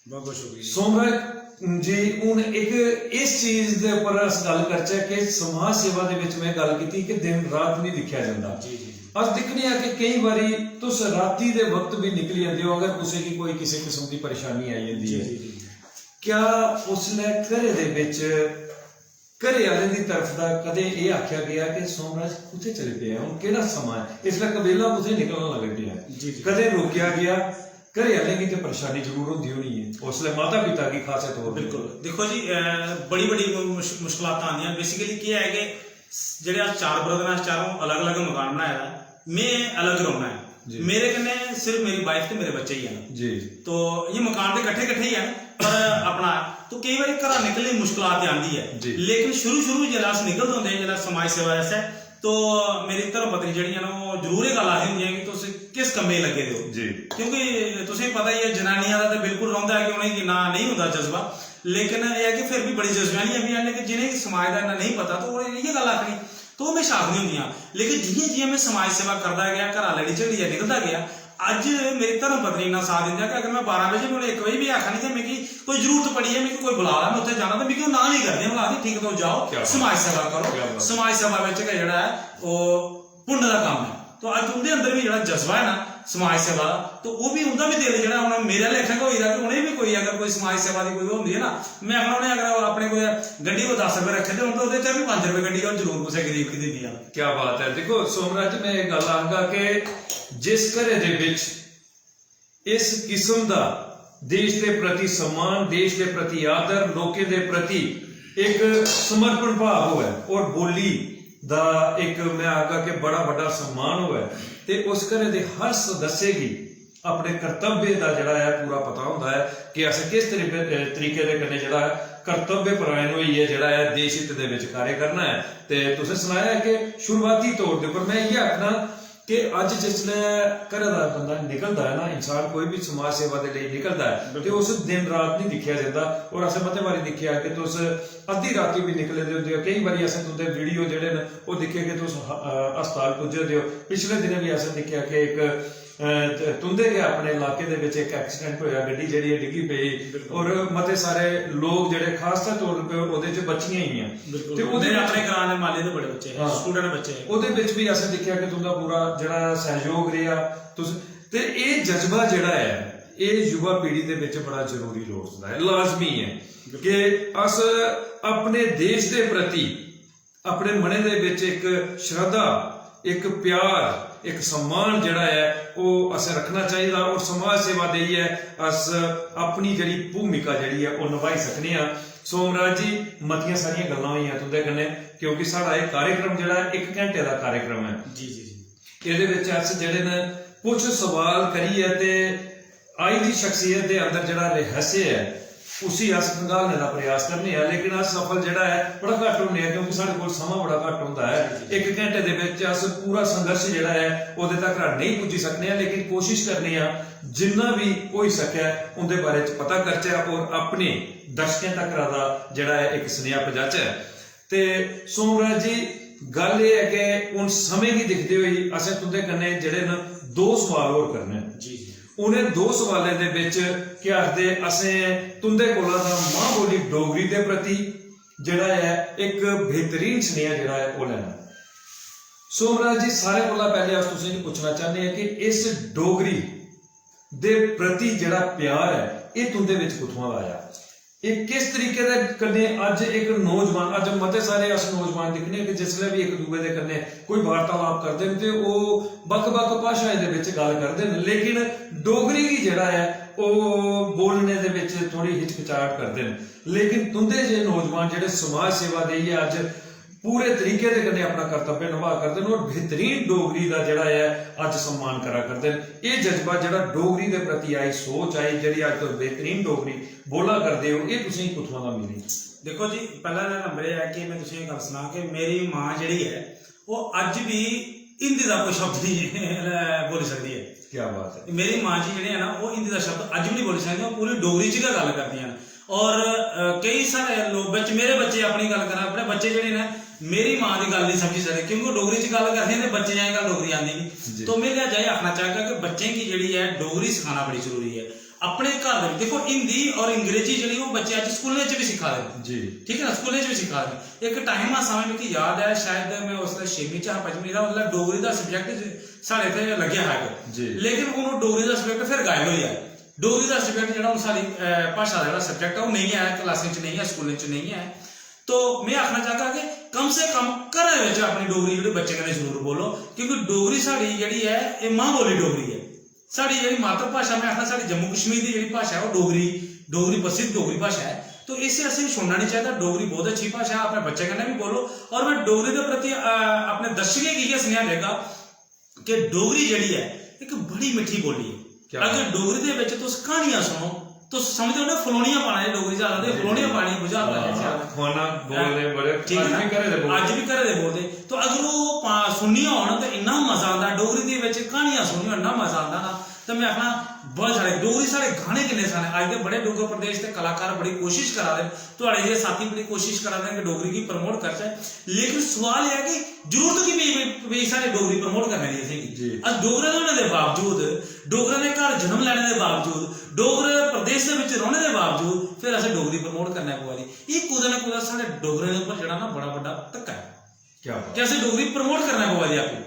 बहुत बहुत शुक्रिया सोमराज जी। हुण एक इस चीज दे उपर अस गल करचे कि समाज सेवा दे विच मैं गल कीती कि दिन रात नहीं दिखिया जांदा। अस दिखने आ कि कई बारी तुस राती दे वक्त भी निकली जांदे हो अगर कुसै की कोई किसी किस्म की परेशानी आई जांदी है, क्या उसने घरे दे विच घरे वाले की तरफ का कदे ये आख्या गया कि सोमराज कुत्थे चले पे है, हुण किहड़ा समा है, इसलिए कबीला कुत्थे निकलना लग पिया, कदे रोकिया गया? घरे वाले की तो परेशानी जरूर होती होनी है उसले माता पिता की खास तौर। बिल्कुल देखो जी बड़ी बड़ी मुश्किलात आंदियां। बेसिकली क्या है कि जेडे चार ब्रदर हैं चारों अलग अलग मकान बनाया है, मैं अलग रौना है, मेरे कन्ने सिर्फ मेरी वाइफ ते मेरे बच्चे ही हैं जी। तो ये मकान तो इकट्ठे ही हैं पर अपना तो कई बार घर निकलने मुश्किलात आंदी है। लेकिन शुरू जिला अस निकलते होंगे जिला समाज सेवा ऐसा तो मेरी धर्म पत्नी जी वो जरूर ये गल आखी होंगी कि तुम किस कम्मे लगे हो जी, क्योंकि तुम्हें पता ही है जनानियां का तो बिल्कुल रहा है कि उन्हें ना नहीं होता जज्बा। लेकिन यह है कि फिर भी बड़ी जज्बानियां भी हैं, लेकिन जिन्हें समाज का नहीं पता तो उन्हें ये गल आखनी तो हमेशा आखनी होंगी। लेकिन जियां जियां मैं समाज सेवा करता गया घर लड़ी झगड़ी निकलता गया, अज मेरी धर्म पत्नी इन्ना साथ दिंदा कि अगर मैं 12 बजे उन्हें 1 बजे भी आखा नहीं कि मिगी कोई जरूरत पड़ी है, मिगी कोई बुला रहा मैं उत्थे जाना तो मिगी ना नहीं करदी, बुला दी ठीक है तो जाओ समाज सेवा करो। समाज सेवा में जिहड़ा है वो पुण्य का काम है। तो अज उनके अंदर भी जिहड़ा जज्बा है ना समाज सेवा तो वो भी उनका भी दिल जिहड़ा हुण मेरे लेखा होई दा कि उन्हें भी कोई अगर कोई समाज सेवा की कोई होंदी है ना, मैं आखना उन्हें अगर अपने कोई गड्डी को 10 रुपए रखे तो उन्हें भी 5 रुपए गड्डी जरूर किसी गरीब की दी है। क्या बात है। देखो सोमराज मैं एक गल आखगा कि जिस घरे दे विच इस किस्म का देश के प्रति सम्मान, देश के प्रति आदर, लोके के प्रति एक समर्पण भाव हो और बोली दा एक मैं आगा कि बड़ा बड़ा सम्मान हो ते उस घरे दे हर सदस्य की अपने कर्तव्य का जिहड़ा है पूरा पता होता है कि असें किस तरीके दे कन्नै जिहड़ा है कर्तव्य परायण होइए जिहड़ा है देश हित दे विच कार्य करना है। ते तुसें सुनाया है कि शुरुआती तौर दे उपर मैं ये आखना कि अज जिसले घरे दा बंदा निकलता है ना, इंसान कोई भी समाज सेवा के लिए निकलता है तो उस दिन रात नहीं दिखिया जाता। और असें मते बारी दिखिया कि तुस अद्धी राती भी निकले दे होंदे हो, कई बारी असें तुंदे वीडियो जिहड़े न वो दिखे कि तुस हस्पताल पुज्जे दे हो। पिछले दिनें भी असें दिखिया कि एक तुंदे गए अपने इलाके दे विच एक एक्सीडेंट होया, गड्डी जिहड़ी है डिग्गी पई और मते सारे लोग जिहड़े खास तौर पे ओहदे च बच्चियां ही हैं ते ओहदे अपने घरां दे माले दे बड़े बच्चे हैं, स्टूडेंट बच्चे हैं, ओहदे विच भी असें दिखिया कि तुंदा पूरा जिहड़ा सहयोग रहा तुस ते ये जज्बा जिहड़ा है ये युवा पीढ़ी दे विच बड़ा जरूरी लोड़दा है, लाजमी है कि अस अपने देश के प्रति अपने मने दे विच एक श्रद्धा, एक प्यार, एक सम्मान जिहड़ा है वो असें रखना चाहिए और समाज सेवा देइए अस अपनी जिहड़ी भूमिका जिहड़ी है वो निभाई सकने आ। सोमराज जी मतियां सारियां गल्लां होईयां तुंदे कन्नै क्योंकि साडा ये कार्यक्रम जिहड़ा 1 घंटे का कार्यक्रम है जी जी जी। इहदे विच अस जिहड़े न कुछ सवाल करिए ते आई दी शख्सियत के अंदर जड़ा रहस्य है उसी अस खंगालने का प्रयास करने हैं, लेकिन अस सफल जड़ा है बड़ा घट होने हैं क्योंकि साढ़े कोल समा बड़ा घट होता है। 1 घंटे दे विच अस पूरा संघर्ष जड़ा है उहदे तक नहीं पुजी सकने हैं, लेकिन कोशिश करने हैं जिन्ना भी हो सके उनके बारे च पता करचे और अपने दर्शकों तक दा जड़ा है एक सुनेहा पहुंचाचे। ते सोमराज जी गल ये है कि उन समय की दिखते हुए असें तुंदे कन्ने जेड़े न 2 सवाल और करने जी। उन्हें 2 सवालों के विच क्या आखदे असें तुंदे कोला दा मां बोली डोगरी के प्रति जिहड़ा है एक बेहतरीन सुनेहा जिहड़ा है वो लेना। सोमराज जी सारे कोला पहले अस तुसें पूछना चाहते हैं कि इस डोगरी दे प्रति जिहड़ा प्यार है ये तुंदे विच कुत्थों आया, ये किस तरीके दे कन्ने अज एक नौजवान अज मते सारे अस नौजवान दिखने कि जिसले भी एक दूए दे कन्ने कोई वार्तालाप करते हैं तो वो बख-बख भाषाएं दे विच गल करते हैं, लेकिन डोगरी की जिहड़ा है वो बोलने दे विच थोड़ी हिचकिचाहट करते हैं। लेकिन तुंदे जे नौजवान जिहड़े समाज सेवा देइए अज पूरे तरीके दे कन्ने अपना कर्तव्य निभा करते हैं और बेहतरीन डोगरी का जिहड़ा है अज सम्मान करा करते हैं। ये जज्बा जिहड़ा डोगरी के प्रति आई सोच आई जिहड़ी अज तो बेहतरीन डोगरी बोला करते हो ये तुसीं कुत्थों दा मिली? देखो जी पहला नंबर यह है कि मैं तुझे गल सुना कि मेरी माँ जी है वो अज भी हिंदी का कोई शब्द नहीं बोली सकती है। क्या बात है। मेरी माँ जी जी है ना वो हिंदी का शब्द अज भी नहीं बोली सकती, पूरी डोगरी च गल करती हैं। और कई सारे लोग मेरे बच्चे अपनी गल करा अपने बच्चे जेडे ने मेरी माँ की गल नहीं समझी सकते क्योंकि डोगरी च गल करते हैं बच्चे जाए गल डोगरी आती नहीं। तो मैं जाए आखना चाहूँगा कि बच्चे की जी है डोगरी सिखाना बड़ी जरूरी है अपने घर में। देखो हिंदी और अंग्रेजी जी वो बच्चे अज स्कूलों भी सिखा रहे जी, ठीक है ना, स्कूलों भी सिखा रहे। एक टाइम आ समय मुझे याद है शायद मैं उस 6वीं च 5वीं का मतलब डोगरी का सबजैक्ट साढ़े इतने लगे है, लेकिन उन्होंने डोगरी का सबजैक्ट फिर गायब हो जाए। डोगरी का सबजैक्ट जो सारी भाषा का सबजैक्ट है वो नहीं है, क्लासें च नहीं है, स्कूलों च नहीं है। तो मैं आखना चाहता कि कम से कम घर में अपनी डोगरी जो बच्चे कन्नै जरूर बोलो क्योंकि डोगरी साड़ी जी है ये मां बोली डोगरी है। साड़ी जी मातृभाषा में आखना साड़ी जम्मू कश्मीर की जी भाषा है वो डोगरी प्रसिद्ध डोगरी भाषा है। तो इसे असं छोड़ना नहीं चाहता। डोगरी बहुत अच्छी भाषा है, अपने बच्चे कन्नै भी बोलो। और मैं डोगरी के प्रति अपने दर्शकों की यह सुनेहा देगा कि डोगरी जी है एक बड़ी मिठी बोली है। अगर डोगरी के कहानियां सुनो तो समझो ना फलोनियां पाना है डोगरी च फलोनियां पानी बुझाता है ठीक है ना, अज भी घरे दे बोलते। तो अगर वो सुनिया हो तो इन्ना मजा आता डोगरी के कहानियां सुनियो इन्ना मजा आता ना। तो मैं आखना बड़े सारे डोगरी सारे गाने किन्ने सारे अज के बड़े डोगर प्रदेश के कलाकार बड़ी कोशिश करा रहे, थोड़े जे साथी बड़ी कोशिश करा रहे कि डोगरी की प्रमोट करते। लेकिन सवाल यह है कि जरूरत की भी सारे डोगरी प्रमोट करने की अस डोगरे होने के बावजूद डोगरे ने घर जन्म लेने के बावजूद डोगरे प्रदेश के रोने के बावजूद फिर असें डोगरी प्रमोट करना पवा दी। ये कुदै ना कुदै साढ़े डोगरे के उपर जड़ा ना बड़ा बड़ा धक्का है कि असें डोगरी प्रमोट करना पवा दी आपको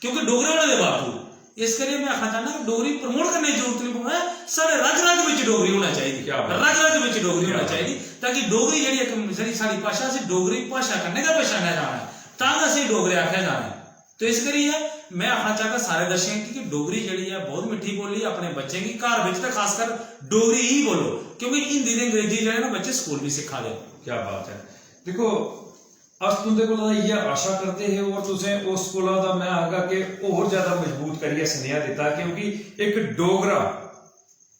क्योंकि डोगरे होने के बावजूद। इस करिए मैं आखना चाहना कि डोगरी प्रमोट करने की जरूरत नहीं पवा सारे रग रग में डोगरी होना चाहिए, रग रग में डोगरी होना चाहिए ताकि डोगरी जी सारी भाषा से डोगरी भाषा करने का पछाणा जाना है तां असें डोगरे आख्या जाना है। तो इस करिए मैं आखना चाहता सारे दर्शकों की डोगरी जी है बहुत मिठी बोली अपने बच्चे की घर में तो खासकर डोगरी ही बोलो क्योंकि हिंदी ते अंग्रेजी जो है ना बच्चे स्कूल भी सिखा दे। क्या बात है। देखो अस तुंदे कोला ये आशा करते हैं और तुसें उस कोला दा मैं आगा कि और ज्यादा मजबूत करिए सुनेहा दिता क्योंकि एक डोगरा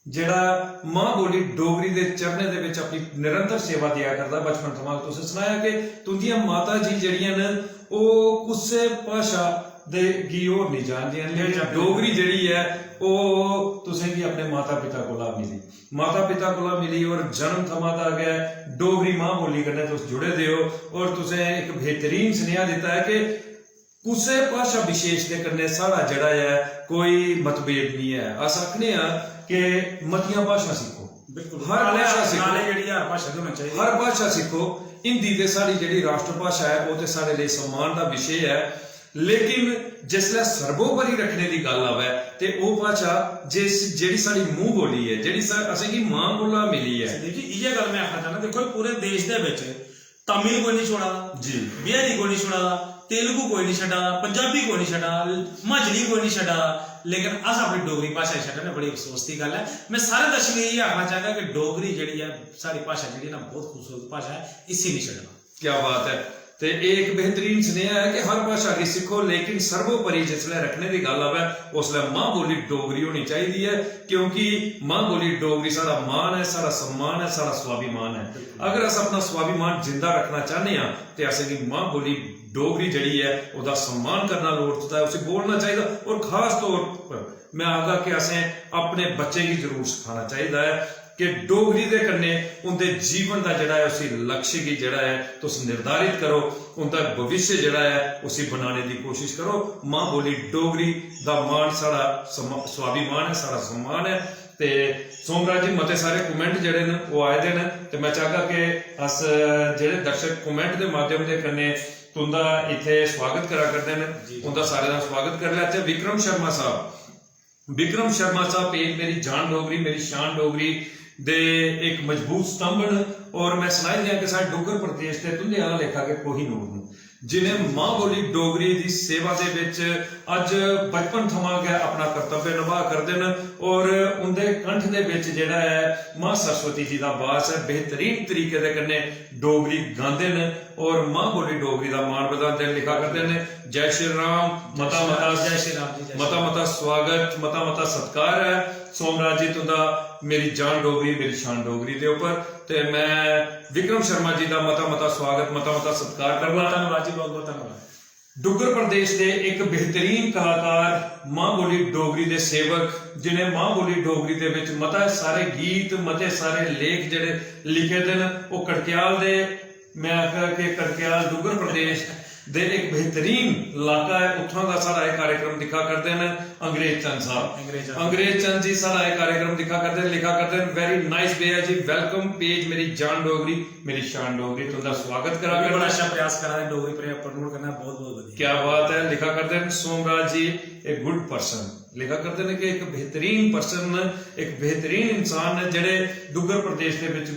जिहड़ा मां बोली डोगरी दे चरणे दे विच अपनी निरंतर सेवा दिया करदा। बचपन थमां तुसें सुनाया कि तुंदियां माता जी जिहड़ियां न ਉਹ कुसे भाषा दे गी होर नहीं जानदियां लेकिन डोगरी जिहड़ी है ਉਹ तुसें भी अपने माता पिता कोला मिली, माता पिता कोला मिली और जन्म थमां दा गया डोगरी मां बोली कन्नै तुस जुड़े दे हो। और तुसें एक बेहतरीन सुनेहा दिता है कि कुसे भाषा विशेष के कन्नै साढ़ा जिहड़ा है कोई मतभेद नहीं है। अस आखने कि मतियां भाषा सीखो, हर भाषा सीखो, हर भाषा सीखो। हिंदी ते साड़ी जिहड़ी राष्ट्र भाषा है वो तो साढ़े लिए सम्मान का विषय है, लेकिन जिसलै सर्वोपरि रखने की गल आवे ते वो भाषा जिहड़ी साड़ी मूंह बोली है जिहड़ी असेंगी मां बोला मिली है। ये गल मैं आखना चाहना देखो पूरे देश दे विच तमिल कोई नहीं छोड़ा जी, बिहारी कोई नहीं छोड़ा, तेलुगु कोई नहीं छड़ा, पंजाबी कोई नहीं छड़ा, माझली कोई नहीं छड़ा, लेकिन अस अपनी डोगरी भाषा छड्डने बड़ी अफसोस की गल है। मैं सारे दर्शकों ये आखना चाहता कि डोगरी जी है सारी भाषा जी ना बहुत खूबसूरत भाषा है, इसी नहीं छड्डना। क्या बात है। ਤੇ ਇਹ ਇੱਕ ਬਿਹਤਰੀਨ ਸੁਨੇਹਾ ਹੈ ਕਿ ਹਰ ਭਾਸ਼ਾ की सीखो लेकिन सर्वोपरि जिसले रखने की गल आवे उसले मां बोली डोगरी होनी चाहिए है, क्योंकि मां बोली डोगरी साडा मान है, साडा सम्मान है, साडा स्वाभिमान है। अगर अस अपना स्वाभिमान जिंदा रखना चाहते हैं तो असें मां बोली डोगरी जड़ी है उसका सम्मान करना लोड़दा है, उसे बोलना चाहिए। और खास तौर पर मैं आगा कि असें अपने बच्चे की जरूर सिखाना चाहिए है कि डोगरी दे कन्ने उनके जीवन का जिहड़ा है उसी लक्ष्य की जिहड़ा है तुस निर्धारित करो, उनका भविष्य जिहड़ा है उसी बनाने की कोशिश करो। मां बोली डोगरी दा मान साड़ा स्वाभिमान है, साड़ा सम्मान है। ते सोमराज जी मते सारे कमेंट जिहड़े ने वो आए दे ने ते मैं चाहगा कि अस जिहड़े दर्शक कमेंट के माध्यम दे कन्ने तुंदा इत्थे स्वागत करा करदे ने, उनका सारे दा स्वागत कर लिया। विक्रम शर्मा साहब पेज मेरी जान डोगरी मेरी शान डोगरी दे एक मजबूत स्तंभ और मैं सुनाई दिया कि साडे डुगर प्रदेश के तुंदे आला लेखा के कोहिनूर जिन्हें मां बोली डोगरी की सेवा दे विच अज बचपन थमां गै अपना कर्तव्य निभा करदे न और उनके कंठ दे विच जिहड़ा है मां सरस्वती जी का वास है। बेहतरीन तरीके दे कन्ने डोगरी गांदे न और मां बोली डोगरी का मान बधांदे लिखा करदे ने। जय श्री राम, मता मता जय श्री राम जी, मता मता स्वागत, मता मता सत्कार है सोमराज जी तुंदा मेरी जान डोगरी मेरी शान डोगरी के ऊपर। ते मैं विक्रम शर्मा जी का मता मता स्वागत मता मता सत्कार करना। धन्यवाद जी, बहुत बहुत धन्यवाद। डुगर प्रदेश के एक बेहतरीन कलाकार मां बोली डोगरी के सेवक जिन्हें मां बोली डोगरी के विच मता सारे गीत मते सारे लेख जिहड़े लिखे दे न वो कड़क्याल दे मैं आखिया कि कड़क्याल डुगर प्रदेश दे एक बेहतरीन इलाका है, उत्थों का सारा एक कार्यक्रम दिखा करते हैं अंग्रेज चंद साहब। अंग्रेज चंद जी सारा एक कार्यक्रम दिखा करते हैं लिखा करते हैं। वेरी नाइस भैया जी, वेलकम पेज मेरी जान डोगरी मेरी शान डोगरी तुंदा स्वागत करा कर बड़ा अच्छा प्रयास करा है डोगरी प्रमोट करना, बहुत बहुत बढ़िया। क्या बात है। लिखा करते हैं सोमराज जी एक गुड पर्सन लिखा करते हैं कि एक बेहतरीन पर्सन एक बेहतरीन इंसान है जिहड़े डुगर प्रदेश के विच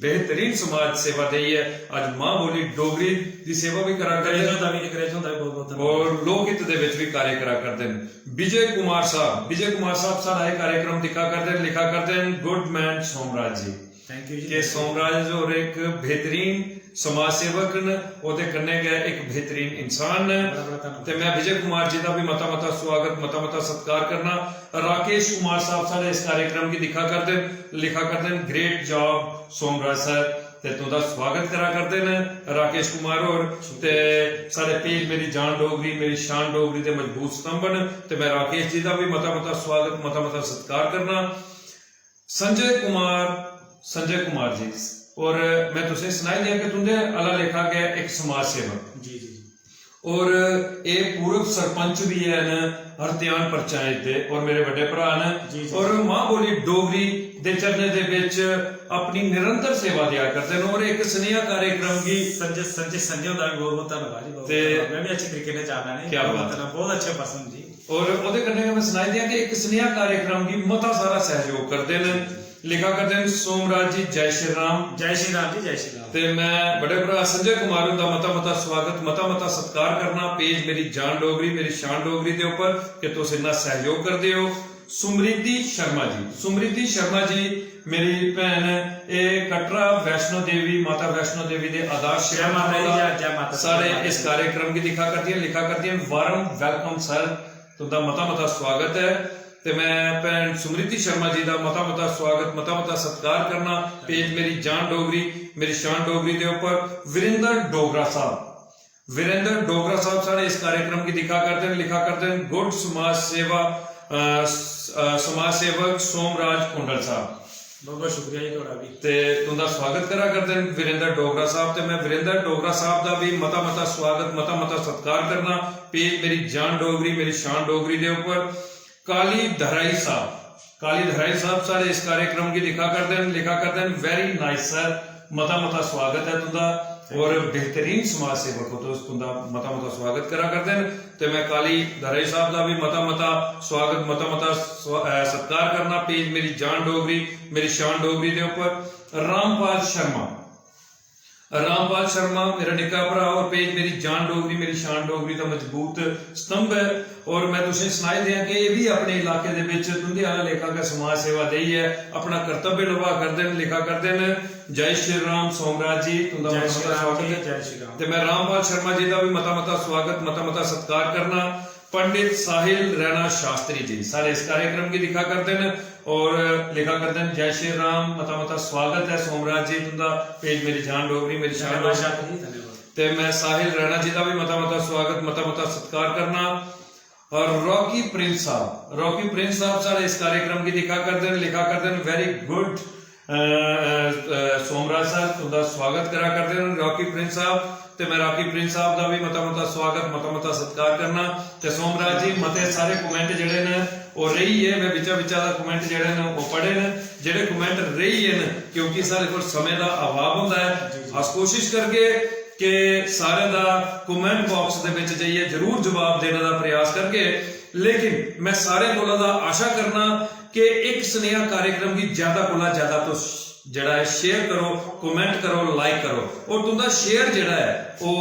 बेहतरीन समाज सेवा दी है। अज मां बोली डोगरी की सेवा भी करा करते और लोकहित दे विच भी कार्य करा करते हैं। विजय कुमार साहब सारा एक कार्यक्रम दिखा करते हैं लिखा करते हैं good man Somraj ji. Thank you ji. कि सोमराज और एक बेहतरीन समाज सेवक न ओदे कन्ने गए एक बेहतरीन इंसान ने ते मैं विजय कुमार जी का भी मता मता स्वागत मता मता सत्कार करना। राकेश कुमार साहब सारे इस कार्यक्रम की लिखा करते हैं ग्रेट जॉब सोमराज सर ते तुंदा स्वागत करा करते हैं राकेश कुमार और ते सारे पेज मेरी जान डोगरी मेरी शान डोगरी के मजबूत स्तंभ न ते मैं राकेश जी का भी मता मता स्वागत मता मता सत्कार करना। संजय कुमार जी और मैं तुझे सुनाई दिया कि तुंदे अला लिखा गया एक समाज सेवक जी जी और एक पूर्व सरपंच भी है न हरत्यान पंचायत दे और मेरे बड़े भरा ने और मां बोली डोगरी दे चरने दे विच अपनी निरंतर सेवा दिया करते हैं और एक स्नेहा कार्यक्रम की संजय होता है बहुत धन्यवाद जी। मैं भी अच्छे तरीके से जाना है, क्या बात है, बहुत अच्छे पर्सन जी। और ओदे कन्ने मैं सुनाई दिया कि एक स्नेहा कार्यक्रम की मता सारा सहयोग करते हैं लिखा करते हैं सोमराज जी जय श्री राम जी, जय श्री राम। ते मैं बड़े भरा संजय कुमार का मता मता स्वागत मता मता सत्कार करना पेज मेरी जान डोगरी मेरी शान डोगरी के ऊपर कि तुम इन्ना सहयोग करते हो। सुमृति शर्मा जी मेरी भैन ए कटरा वैष्णो देवी माता वैष्णो देवी के आदर्श सारे इस कार्यक्रम की लिखा करती हैं वारम वेलकम सर तुंदा मता मता स्वागत है। ते मैं भैन सुमृति शर्मा जी का मता मता स्वागत मता मता सत्कार करना पेज मेरी जान डोगरी मेरी शान डोगरी के ऊपर। वीरेंद्र डोगरा साहब सारे इस कार्यक्रम की लिखा करते हैं गुड समाज सेवक सोमराज कुंडल साहब बहुत बहुत शुक्रिया जी थोड़ा भी ते तुंदा स्वागत करा करते हैं वीरेंद्र डोगरा साहब ते मैं वीरेंद्र डोगरा साहब का भी मता मता स्वागत मता मता सत्कार करना पेज मेरी जान डोगरी मेरी शान डोगरी के ऊपर। काली धराई साहब सारे इस कार्यक्रम की लिखा करते हैं वेरी नाइस सर मता मता स्वागत है तुंदा और बेहतरीन समाज सेवक हो तो तुंदा मता मता स्वागत करा करते हैं। तो मैं काली धराई साहब का भी मता मता स्वागत मता मता सत्कार करना पेज मेरी जान डोगरी मेरी शान डोगरी के ऊपर। रामपाल शर्मा मेरा निक्का भरा और पेज मेरी जान डोगरी मेरी शान डोगरी का मजबूत स्तंभ है। और मैं तुसें सनाई दियां कि ये भी अपने इलाके दे विच तुंदे आला लेखा का समाज सेवा देई है, अपना कर्तव्य निभा करदे न, लिखा करदे न। जय श्री राम सोमराज जी, तुंदा जय मता श्री मता राम स्वागत जी, है। जय श्री राम। ते मैं रामपाल शर्मा जी का भी मता मता स्वागत मता मता सत्कार करना। पंडित साहिल रैना शास्त्री जी सारे इस कार्यक्रम की लिखा करते हैं और लिखा करते हैं जय श्री राम, मता मता स्वागत है सोमराज जी, तुंदा पेज मेरी जान डोगरी मेरी शान डोगरी। ते मैं साहिल रैना जी का भी मता मता स्वागत मता मता सत्कार करना। और रॉकी प्रिंस साहब सारे इस कार्यक्रम की लिखा करते हैं वेरी गुड सोमराज साहब, तुंदा स्वागत करा करते हैं रॉकी प्रिंस साहब। ते मैं रॉकी प्रिंस साहब का भी मता मता स्वागत मता मता सत्कार करना। ते सोमराज जी मते सारे कमेंट जेडे ने और रही है, मैं बिचा बिचा दा कमेंट जेडे ने वो पढ़े ने, जेडे कमेंट रही है क्योंकि सारे को समय का अभाव होता है। अस कोशिश करके कि सारे दा कमेंट बॉक्स दे विच जाइए जरूर जवाब देने का प्रयास करके, लेकिन मैं सारे कोला दा आशा करना कि एक स्नेहा कार्यक्रम की ज्यादा कोला ज्यादा तो जड़ा है शेयर करो, कमेंट करो, लाइक करो। और तुंदा शेयर जड़ा है वो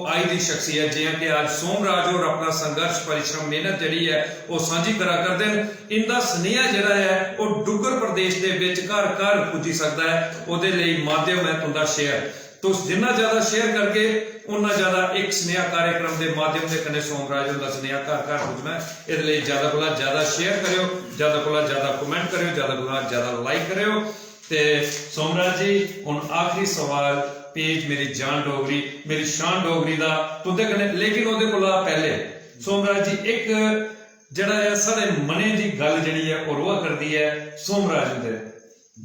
आई दी शख्सियत जियां कि आज सोमराज और अपना संघर्ष परिश्रम मेहनत जड़ी है वो सांझी करा करते हैं। इनका स्नेहा जड़ा है वो डुगर प्रदेश के विच घर घर पुजी सकता है, उहदे लई माध्यम है तुंदा शेयर। तो जिन्ना ज्यादा शेयर करके उन्ना ज्यादा एक स्नेहा कार्यक्रम के माध्यम से कने सोमराज का स्नेहा घर घर पुजना है। इहदे लई ज्यादा कोला ज्यादा शेयर करियो, ज्यादा कोला ज्यादा कमेंट करियो, ज्यादा कोला ज्यादा लाइक करियो। ते सोमराज जी हुण आखिरी सवाल पेज मेरी जान डोगरी मेरी शान डोगरी दा तुंदे कन्नै, लेकिन ओहदे कोला पहले सोमराज जी एक जड़ा है सारे मने दी गल जड़ी है और हुआ करदी है सोमराज दे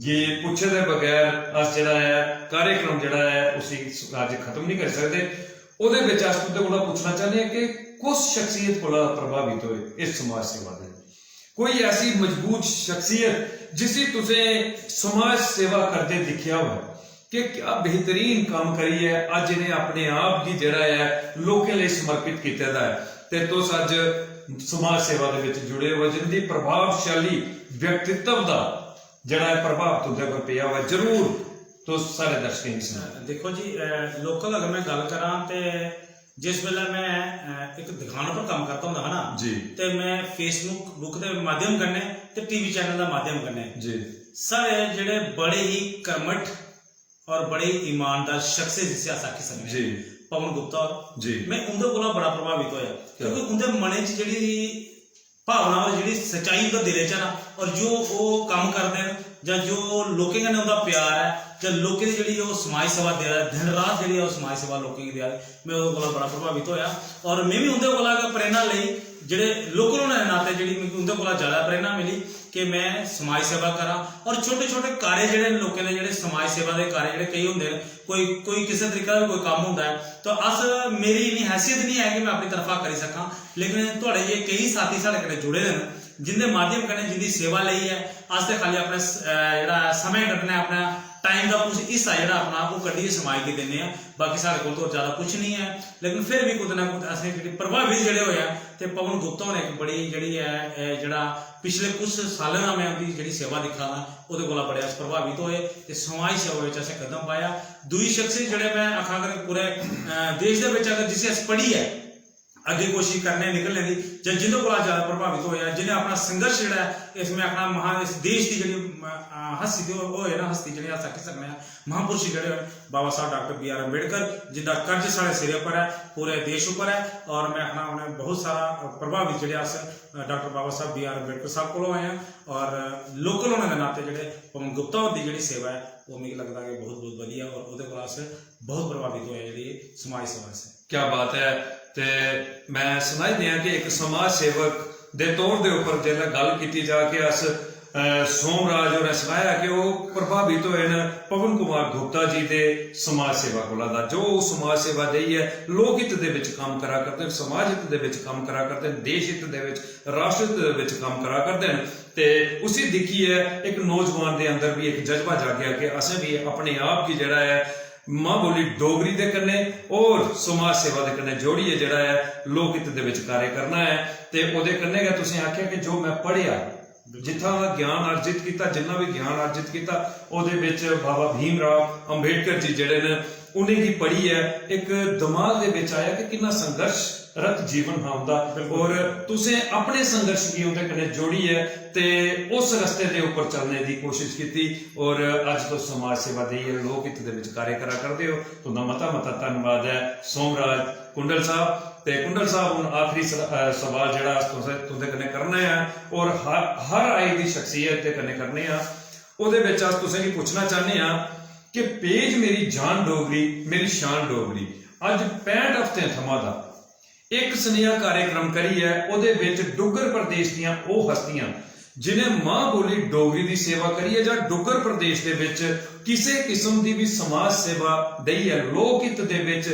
ये पूछे दे बगैर अस जड़ा है कार्यक्रम जड़ा है उसी आज खत्म नहीं कर सकते। ओहदे विच अस तुंदे कोला पूछना चाहते हैं कि कुछ शख्सियत कोला प्रभावित होए इस समाज सेवा दे, कोई ऐसी मजबूत शख्सियत जिसी तुसे समाज सेवा करते दिखिया हुआ कि क्या बेहतरीन काम करी है, अज इन्हें अपने आप की जड़ा है लोकें लिए समर्पित किया है ते तुस अज समाज सेवा दे विच जुड़े हो, जिंदी प्रभावशाली व्यक्तित्व का जड़ा है प्रभाव तुंदे पर पिया हुआ, जरूर तो सारे दर्शकों की सुना। देखो जी लोकल अगर मैं गल करा ते जिस वेले मैं एक दुकान पर काम करता हूं ना जी, ते मैं फेसबुक बुक के माध्यम कन्ने ते टीवी चैनल का माध्यम कन्ने जी सारे जेडे बड़े ही कर्मठ और बड़े ही ईमानदार शख्स जिसे अस आखी सकते जी, पवन गुप्ता जी, मैं उनके कोला बड़ा प्रभावित होया क्योंकि उनके मने च जेडी भावना और जेडी सच्चाई उनके दिले च ना और जो वो काम करते हैं या जो लोगों कन्नै उनका प्यार है ਜਾਂ ਲੋਕਾਂ ਦੀ ਜਿਹੜੀ ਉਹ ਸਮਾਜ ਸੇਵਾ ਦੇ ਰਿਹਾ ਦਿਨ ਰਾਤ ਜਿਹੜੀ ਉਹ ਸਮਾਜ ਸੇਵਾ ਲੋਕਾਂ ਦੀ ਦੇ ਰਿਹਾ ਮੈਂ ਉਹਦੇ ਕੋਲ ਬੜਾ ਪ੍ਰਭਾਵਿਤ ਹੋਇਆ ਔਰ ਮੈਂ ਵੀ ਉਹਦੇ ਕੋਲ ਪ੍ਰੇਰਣਾ ਲਈ ਜਿਹੜੇ ਲੋਕਾਂ ਨੂੰ ਨਾਤੇ ਜਿਹੜੀ ਮੈਨੂੰ ਉਹਦੇ ਕੋਲ ਜ਼ਿਆਦਾ ਪ੍ਰੇਰਣਾ ਮਿਲੀ ਕਿ ਮੈਂ ਸਮਾਜ ਸੇਵਾ ਕਰਾਂ ਔਰ ਛੋਟੇ ਛੋਟੇ ਕਾਰੇ ਜਿਹੜੇ ਲੋਕਾਂ ਦੇ ਜਿਹੜੇ ਸਮਾਜ ਸੇਵਾ ਦੇ ਕਾਰੇ ਜਿਹੜੇ ਕਈ ਹੁੰਦੇ ਨੇ ਕੋਈ ਕਿਸੇ ਤਰੀਕੇ ਦਾ ਕੋਈ ਕੰਮ ਹੁੰਦਾ ਹੈ ਤਾਂ ਅਸ ਮੇਰੀ ਇਨੀ ਹੈਸੀਅਤ ਨਹੀਂ ਹੈ ਕਿ ਮੈਂ ਆਪਣੀ ਤਰਫਾ ਕਰੀ ਸਕਾਂ ਲੇਕਿਨ ਤੁਹਾਡੇ ਜੇ ਕਈ ਸਾਥੀ ਸਾਡੇ ਕੋਲ ਜੁੜੇ ਨੇ जिंदे माध्यम कन्नै जिंदी सेवा लई है अस ते खाली अपना जेहड़ा समय कड्ढना है अपना टाइम का कुछ हिस्सा जेहड़ा अपना वो कड्ढियै समाज गी दिन्ने आ बाकी साढ़े कोल तो ज़्यादा कुछ नहीं है लेकिन फिर भी कुछ ना कुछ असें जेह्ड़ी प्रभावित जेह्ड़े होए ते पवन गुप्ता होरें एक बड़ी जेह्ड़ी है जेहड़ा पिछले कुछ सालें दा मैं उंदी जेहड़ी सेवा दिक्खा दा ओहदे कोला बड़े अस प्रभावित होए ते समाज सेवा विच असें कदम पाया। दूई शख्सियत जेहड़े मैं आखां अगर पूरे देश दे विच अगर जिसे अस पढ़ी है अगे कोशिश करने निकलने की ਜਾਂ जिंदे कोला ज़्यादा प्रभावित होया जिन्हें अपना संघर्ष जेहड़ा है इसमें अपना महान इस देश की जेहड़ी हस्ती ते होए ना हस्ती जेहड़ी अस आखी सकने महापुरुष जेहड़े बाबा साहब डॉक्टर बी आर अम्बेडकर जिंदा कर्ज साढ़े सिरे पर है पूरे देश ऊपर है और मैं आखना उन्हें बहुत सारा प्रभावित जेहड़े अस डॉक्टर बाबा साहब बी आर अम्बेडकर साहब को आए हैं और लोकल होने के नाते जेहड़े पवन गुप्ता होर दी जेहड़ी सेवा है वो मिगी लगता है बहुत बहुत वधिया और उहदे कोला अस बहुत प्रभावित होए जेहड़ी समाज सेवा से। क्या बात है। ते मैं सुनाई दिया कि एक समाज सेवक दे तौर दे ऊपर जिसलै गल की जाके अस सोमराज होरें सुनाया कि वो प्रभावित होए न पवन कुमार गुप्ता जी दे समाज सेवा कोला दा जो समाज सेवा देई है लोक हित दे विच काम करा करते हैं समाज हित दे विच काम करा करते हैं देश हित दे विच राष्ट्र हित दे विच काम करा करते हैं ते उसी दिखी है एक नौजवान दे अंदर भी एक जज्बा जागया कि असें भी अपने आप की जेहड़ा है मां बोली डोगरी दे कन्ने और समाज सेवा दे कन्ने जोड़िए जेहड़ा है लोक हित दे विच कार्य करना है ते ओदे कन्ने गै तुसीं आख्या कि जो मैं पढ़िया जिथा ज्ञान अर्जित किया जिन्ना भी ज्ञान अर्जित किया ओदे विच बाबा भीम राव अंबेडकर जी जेहड़े ने उन्हें की पढ़ी है एक दिमाग दे विच आया कि कितना संघर्ष रत जीवन हा हुंदा और तुसें अपने संघर्ष की उहदे कन्नै जोड़ी है ते उस रस्ते दे उपर चलने की कोशिश की और अज तो समाज सेवा दी लोक हित दे विच कार्य करा करदे हो। तुहाडा मता मता धन्नवाद है सोमराज कुंडल साहब। ते कुंडल साहब हुण आखिरी सवाल जिहड़ा तुहाडे कन्नै करना है और हर आई दी शख्सियत दे कन्नै करने आ ਉਹਦੇ ਵਿੱਚ ਅੱਜ ਤੁਸੀਂ ਕੀ ਪੁੱਛਣਾ ਚਾਹੁੰਦੇ ਆ ਕਿ ਪੇਜ ਮੇਰੀ ਜਾਨ ਡੋਗਰੀ ਮੇਰੀ ਸ਼ਾਨ ਡੋਗਰੀ ਅੱਜ 65 ਹਫ਼ਤੇ ਥਮਾ ਦਾ ਇੱਕ ਸੁਨੇਹਾ ਕਾਰਜਕ੍ਰਮ ਕਰੀ ਹੈ। ਉਹਦੇ ਵਿੱਚ ਡੁੱਗਰ ਪ੍ਰਦੇਸ਼ ਦੀਆਂ ਉਹ ਹਸਤੀਆਂ ਜਿਨੇ ਮਾਂ ਬੋਲੀ ਡੋਗਰੀ ਦੀ ਸੇਵਾ ਕਰੀ ਹੈ ਜਾਂ ਡੁੱਗਰ ਪ੍ਰਦੇਸ਼ ਦੇ ਵਿੱਚ ਕਿਸੇ ਕਿਸਮ ਦੀ ਵੀ ਸਮਾਜ ਸੇਵਾ ਦਈ ਹੈ, ਲੋਕ ਹਿੱਤ ਦੇ ਵਿੱਚ,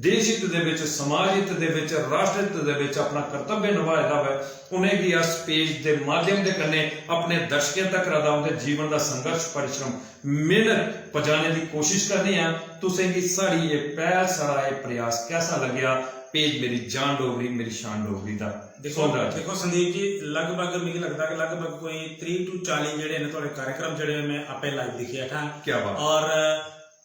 देश हित दे विच, समाज हित दे विच, राष्ट्र हित दे विच अपना कर्तव्य निभाया है उन्हें भी इस पेज के माध्यम के कन्ने अपने दर्शकों तक रदा उनके जीवन का संघर्ष परिश्रम मेहनत पहुंचाने की कोशिश करनी है। तुसें की साड़ी ये पहल सारा ये प्रयास कैसा लग्या पेज मेरी जान डोगरी मेरी शान डोगरी का? देखो संदीप जी लगभग मुझे लगता है कि लगभग कोई 30 to 40 जेडे ने थोड़े कार्यक्रम जेडे मैं आपे लाइव दिखे था। क्या बात। और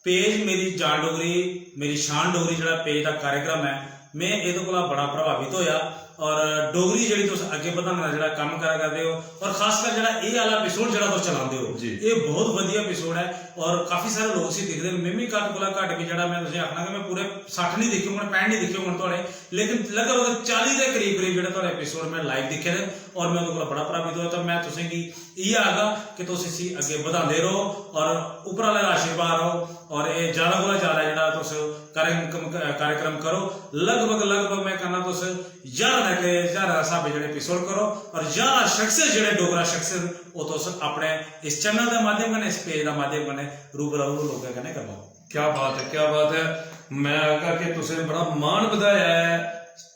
पेज मेरी जान डोगरी मेरी शान डोगरी जो पेज का कार्यक्रम है मैं ये बड़ा प्रभावित होया और डोगरी जी तुम अगे बढ़ाने का जो काम करा करते हो और खासकर जो ये वाला एपिसोड जो तुम चलाते हो ये बहुत वधिया एपिसोड है और काफ़ी सारे लोग सी दिखते हैं। मैं भी घट कोला घट भी जो मैं तुझे आखना कि मैं पूरे 60 नहीं देखे होंगे 65 नहीं देखे होंगे थोड़े लेकिन लगभग 40 के करीब जो थोड़े एपिसोड मैं लाइव दिखे थे और मैं उन्होंने बड़ा प्रभावित होया। तो मैं तुसें की ये आगा कि तुम इसी अगे बढ़ाते रहो और उपर वाले आशीर्वाद रहो और ये ज़्यादा को ज़्यादा जो तुम कार्यक्रम करो। लगभग मैं कहना तुस 11 हिसाब जो एपिसोड करो और 11 शख्स जो डोगरा शख्स वो तुस अपने इस चैनल के माध्यम कन्नै इस पेज का माध्यम कन्नै रूबरू लोगों कन्नै करवाओ। क्या बात है, क्या बात है। मैं आगा कि तुसें बड़ा मान बधाया है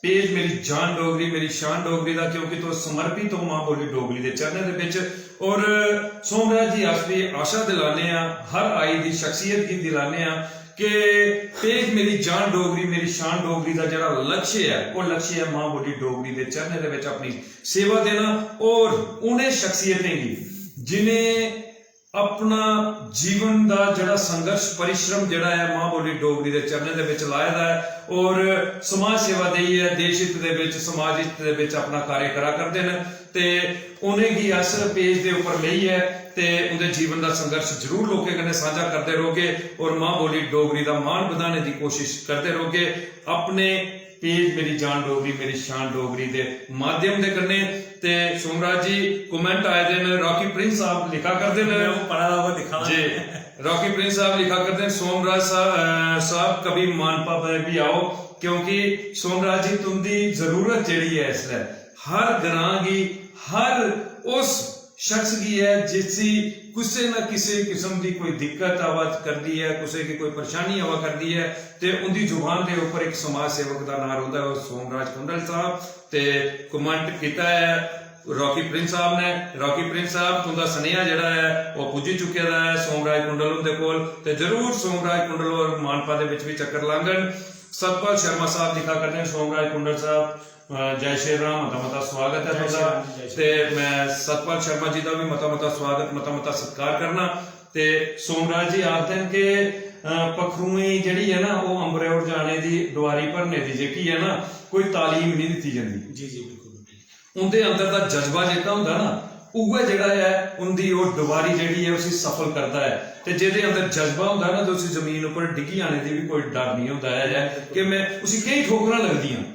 पेज मेरी जान डोगरी मेरी शान डोगरी का क्योंकि तुम समर्पित हो मां बोली डोगरी के चरणों के विच और सोमराज जी अस भी आशा दिलाने हर आई की शख्सियत की दिलाने कि पेज मेरी जान डोगरी मेरी शान डोगरी का जो लक्ष्य है वो लक्ष्य है मां बोली डोगरी के चरणों के विच अपनी सेवा देना और उन्हें शख्सियतें की जिन्हें अपना जीवन का जड़ा संघर्ष परिश्रम जड़ा है मां बोली डोगरी के चरणों के विच लाया है और समाज सेवा दी है देश हित दे विच समाज हित दे विच अपना कार्य करा करते हैं ते उन्हें की अस पेज के उपर लई है ते उनके जीवन का संघर्ष जरूर लोगों कन्नै साझा करते रहोगे और मां बोली डोगरी का मान बढ़ाने की कोशिश करते रहोगे अपने पेज मेरी जान डोगरी मेरी शान डोगरी के माध्यम के कन्नै। ते सोमराज जी कमेंट आए दिन रॉकी प्रिंस साहब लिखा करते हैं जी रॉकी प्रिंस साहब लिखा करते हैं सोमराज साहब कभी मानपा पर भी आओ क्योंकि सोमराज जी तुमदी जरूरत जड़ी है इसलिए हर ग्रां की हर उस शख्स की है जिसकी किसी न किसी किस्म की कोई दिक्कत आवा करती है किसी की कोई परेशानी आवा करती है तो उनकी जुबान के उपर एक समाज सेवक का नाम होता है सोमराज कुंडल साहब ते कमेंट किया है रॉकी प्रिंस साहब ने। रॉकी प्रिंस साहब तुंदा स्नेहा जड़ा है वो पुजी चुके है सोमराज कुंडल उनके कोल ते जरूर सोमराज कुंडल और मानपा दे विच भी चक्कर लांघन। सतपाल शर्मा साहब लिखा करते हैं सोमराज कुंडल साहब जय श्री राम मता स्वागत है तुहाडा ते मैं सतपाल शर्मा जी का भी मता स्वागत मता सत्कार करना ते सोमराज जी आखते हैं कि पखरूई जिहड़ी है ना वो अंबरे उड़ जाने की दुआरी भरने की जिहकी है ना कोई तालीम नहीं दी जाती जी जी बिल्कुल उनके अंदर का जज्बा जिहड़ा हुंदा ना उहे जिहड़ा है उनकी वो दुआरी जिहड़ी है उसे सफल करता है ते जिहदे अंदर जज्बा हुंदा ना तो उस जमीन उपर डिग्गी आने की भी कोई डर नहीं हुंदा है कि मैं उसी कई ठोकरां लगदियां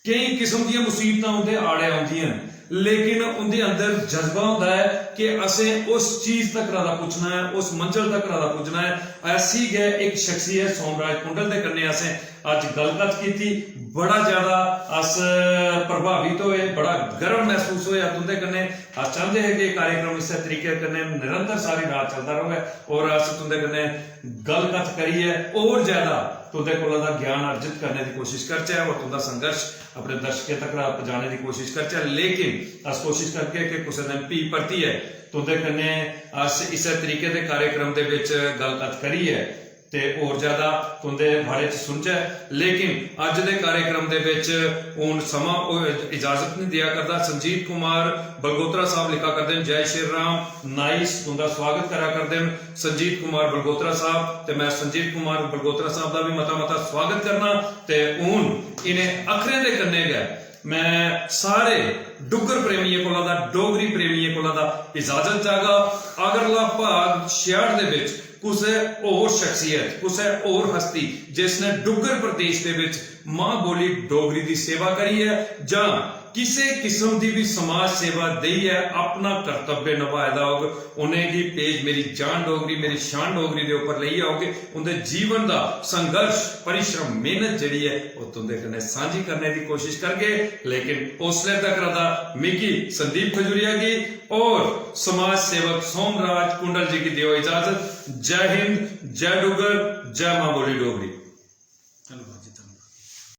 कई किस्म दी मुसीबतां उनके आड़े आउंदियां लेकिन उनके अंदर जज्बा होता है कि असें उस चीज तक रादा पुछना है उस मंजिल तक रादा पुछना है। ऐसी गै एक शख्सियत सोमराज कुंडल के कन्नै असें अज गलबात की बड़ा ज्यादा अस प्रभावित होए बड़ा गर्व महसूस होया तुंदे कन्नै। अस चाहते हैं कि कार्यक्रम इस तरीके कन्नै निरंतर सारी रात चलता रहे और अस तुंदे कन्नै गलबात करिए और ज्यादा तुंदे कोला दा ज्ञान अर्जित करने की कोशिश करचे और तुंदा संघर्ष अपने दर्शकों तक पहुंचाने की कोशिश करचे लेकिन अस कोशिश करके कि कुछ दिन भी परती है तुंदे कन्नै अस इस तरीके के कार्यक्रम के विच गलबात करिए ਤੇ ਹੋਰ ਜ਼ਿਆਦਾ तुंदे बारे च सुनचा लेकिन अज दे कार्यक्रम दे विच हुण समा इजाजत नहीं दिया करता। संजीत कुमार बलगोत्रा साहब लिखा करते हैं जय श्री राम नाइस तुंदा स्वागत करा करते हैं संजीत कुमार बलगोत्रा साहब ते मैं संजीत कुमार बलगोत्रा साहब का भी मता स्वागत करना ते हुण इन्हें अखरे दे कन्ने गए मैं सारे डुगर प्रेमियों कोला दा डोगरी प्रेमियों कोला दा इजाजत चाहगा। अगला भाग 66 दे विच कुछ और शख्सियत कुछ और हस्ती जिसने डुगर प्रदेश दे विच मां बोली डोगरी की सेवा करी है जां किसी किस्म की भी समाज सेवा दी है अपना कर्तव्य निभाया होगा उन्हें ही पेज मेरी जान डोगरी मेरी शान डोगरी के उपर ले आओगे उनके जीवन का संघर्ष परिश्रम मेहनत जी है वो तुंदे कन्ने साझी करने की कोशिश करके लेकिन उसले तक रहा मिगी संदीप खजूरिया की और समाज सेवक सोमराज कुंडल जी की दियो इजाजत। जय हिंद जय डुगर जय मां बोली डोगरी।